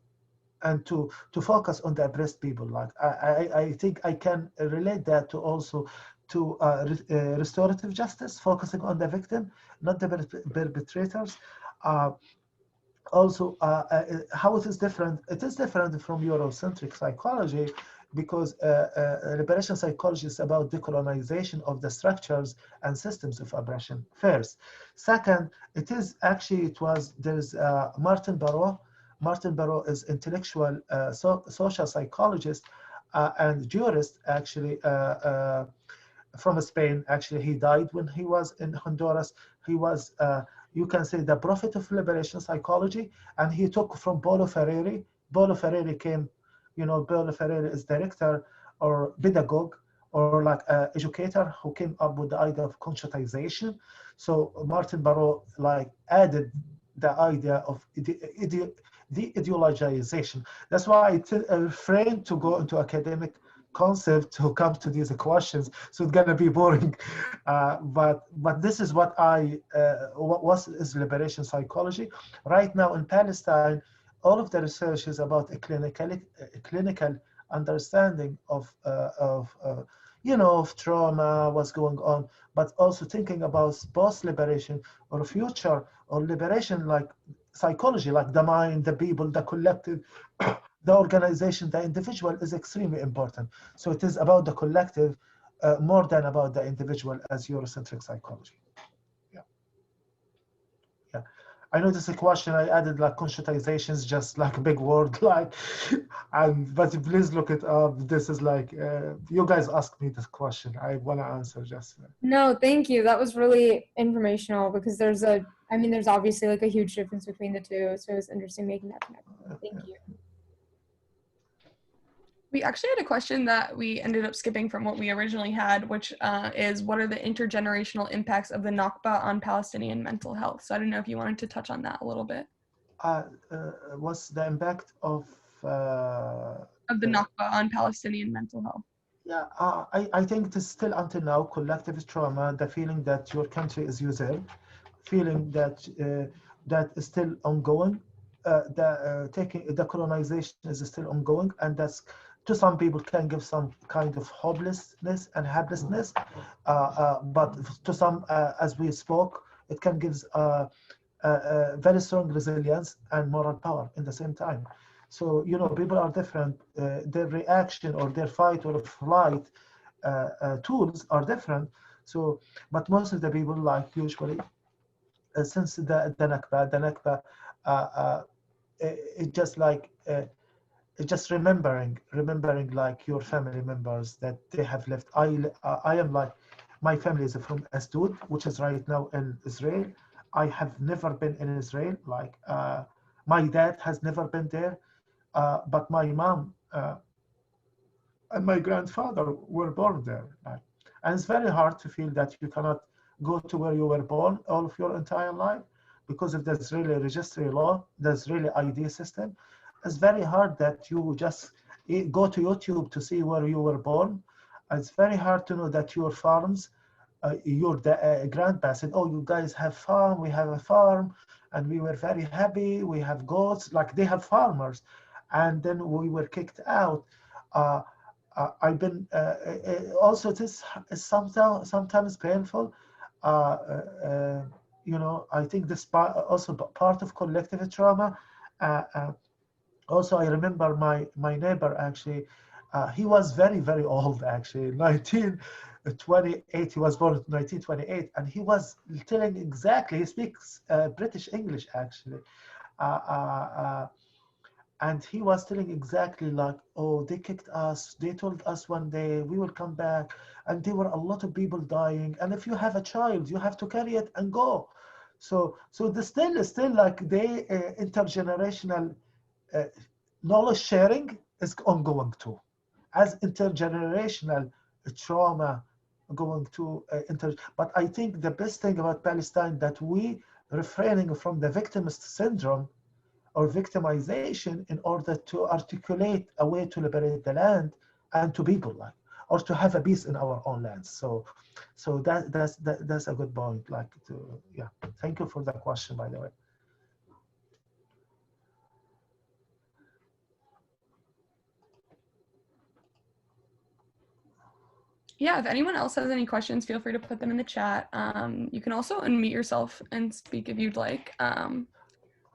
and to focus on the oppressed people. Like I think I can relate that to also to restorative justice, focusing on the victim, not the perpetrators. Also, how it is different? It is different from Eurocentric psychology, because liberation psychology is about decolonization of the structures and systems of oppression. First, second, there's Martin Barrow. Martin Barrow is intellectual, social psychologist and jurist, actually, from Spain. Actually, he died when he was in Honduras. He was, you can say, the prophet of liberation psychology, and he took from Paulo Freire. Paulo Freire came, Paulo Freire is director or pedagogue or like educator who came up with the idea of conscientization. So Martin Barrow like added the idea of the ideologization. That's why I refrain to go into academic concept to come to these questions, so it's gonna be boring. But this is what what is liberation psychology right now in Palestine. All of the research is about a clinical understanding of trauma, what's going on, but also thinking about post-liberation or future or liberation, like psychology, like the mind, the people, the collective, the organization, the individual is extremely important. So it is about the collective more than about the individual as Eurocentric psychology. Yeah. I know this is a question I added, like conscientizations, just like a big word, like, but please look it up. This is like, you guys asked me this question. I want to answer just. No, thank you. That was really informational because there's obviously like a huge difference between the two. So it was interesting making that connection. Thank you. We actually had a question that we ended up skipping from what we originally had, which is what are the intergenerational impacts of the Nakba on Palestinian mental health? So I don't know if you wanted to touch on that a little bit. What's the impact of the Nakba on Palestinian mental health? Yeah, I think it is still until now collective trauma, the feeling that your country is usurped, feeling that that is still ongoing, taking the colonization is still ongoing, and that's to some people can give some kind of hopelessness and helplessness, but to some, as we spoke, it can give very strong resilience and moral power in the same time. So, you know, people are different. Their reaction or their fight or flight tools are different. So, but most of the people, like usually, since the Nakba, it just like just remembering like your family members that they have left. I am like, my family is from Asdod, which is right now in Israel. I have never been in Israel. Like my dad has never been there, but my mom and my grandfather were born there. Like, and it's very hard to feel that you cannot go to where you were born all of your entire life, because if there's really a registry law, there's really ID system. It's very hard that you just go to YouTube to see where you were born. It's very hard to know that your farms, your grandpa said, oh, you guys have farm, we have a farm, and we were very happy, we have goats, like they have farmers. And then we were kicked out. I've been, also it is sometimes painful. You know, I think this also part of collective trauma. Also, I remember my neighbor actually, he was very, very old actually, 1928, he was born in 1928, and he was telling exactly, he speaks British English actually. And he was telling exactly like, oh, they kicked us, they told us one day we will come back, and there were a lot of people dying, and if you have a child, you have to carry it and go. So the still like they intergenerational knowledge sharing is ongoing too, as intergenerational trauma going to but I think the best thing about Palestine that we refraining from the victimist syndrome or victimization in order to articulate a way to liberate the land and to people, like, or to have a peace in our own lands. So that's a good point. Like, to, yeah. Thank you for the question, by the way. Yeah, if anyone else has any questions, feel free to put them in the chat. You can also unmute yourself and speak if you'd like.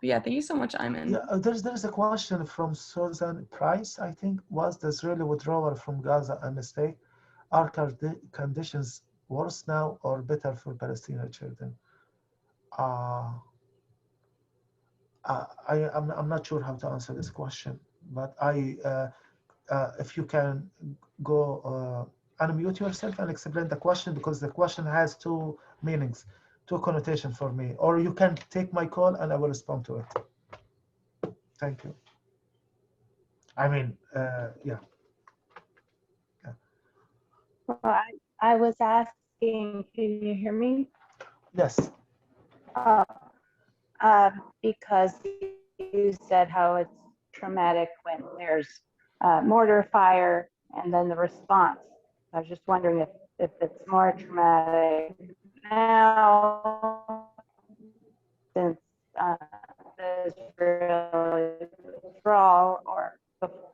But yeah, thank you so much, Ayman. Yeah, there's a question from Susan Price, I think. Was the Israeli withdrawal from Gaza a mistake? Are conditions worse now or better for Palestinian children? I'm not sure how to answer this question, but if you can go unmute yourself and explain the question, because the question has two meanings, two connotations for me. Or you can take my call and I will respond to it. Thank you. I mean, yeah. Well, I was asking, can you hear me? Yes. Because you said how it's traumatic when there's mortar fire and then the response. I was just wondering if it's more traumatic now since the Israeli withdrawal or before.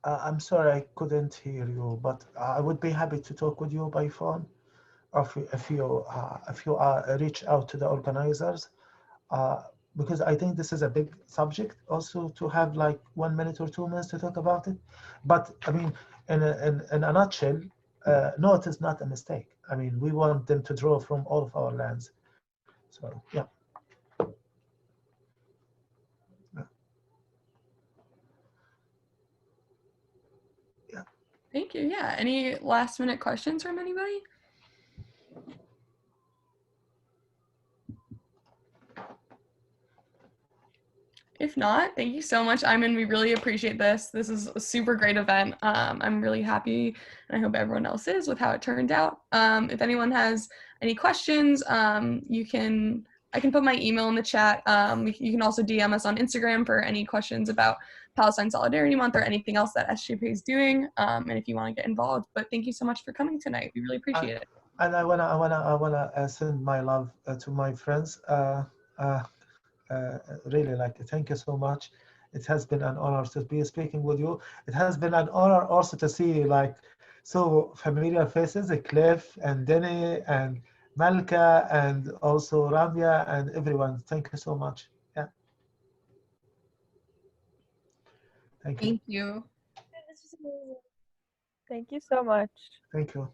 I'm sorry, I couldn't hear you, but I would be happy to talk with you by phone, or if you reach out to the organizers, because I think this is a big subject also to have like 1 minute or 2 minutes to talk about it. But I mean, in a nutshell, no, it is not a mistake. I mean, we want them to draw from all of our lands. So, yeah. Thank you. Yeah. Any last minute questions from anybody? If not, thank you so much, Ayman. We really appreciate this. This is a super great event. I'm really happy, and I hope everyone else is, with how it turned out. If anyone has any questions, I can put my email in the chat. You can also DM us on Instagram for any questions about Palestine Solidarity Month or anything else that SJP is doing, and if you want to get involved. But thank you so much for coming tonight. We really appreciate it. And I wanna send my love to my friends. Really, like, thank you so much. It has been an honor to be speaking with you. It has been an honor also to see like so familiar faces, Cliff and Denny and Malka and also Ramya and everyone. Thank you so much. Yeah. Thank you. Thank you. This was amazing. Thank you so much. Thank you.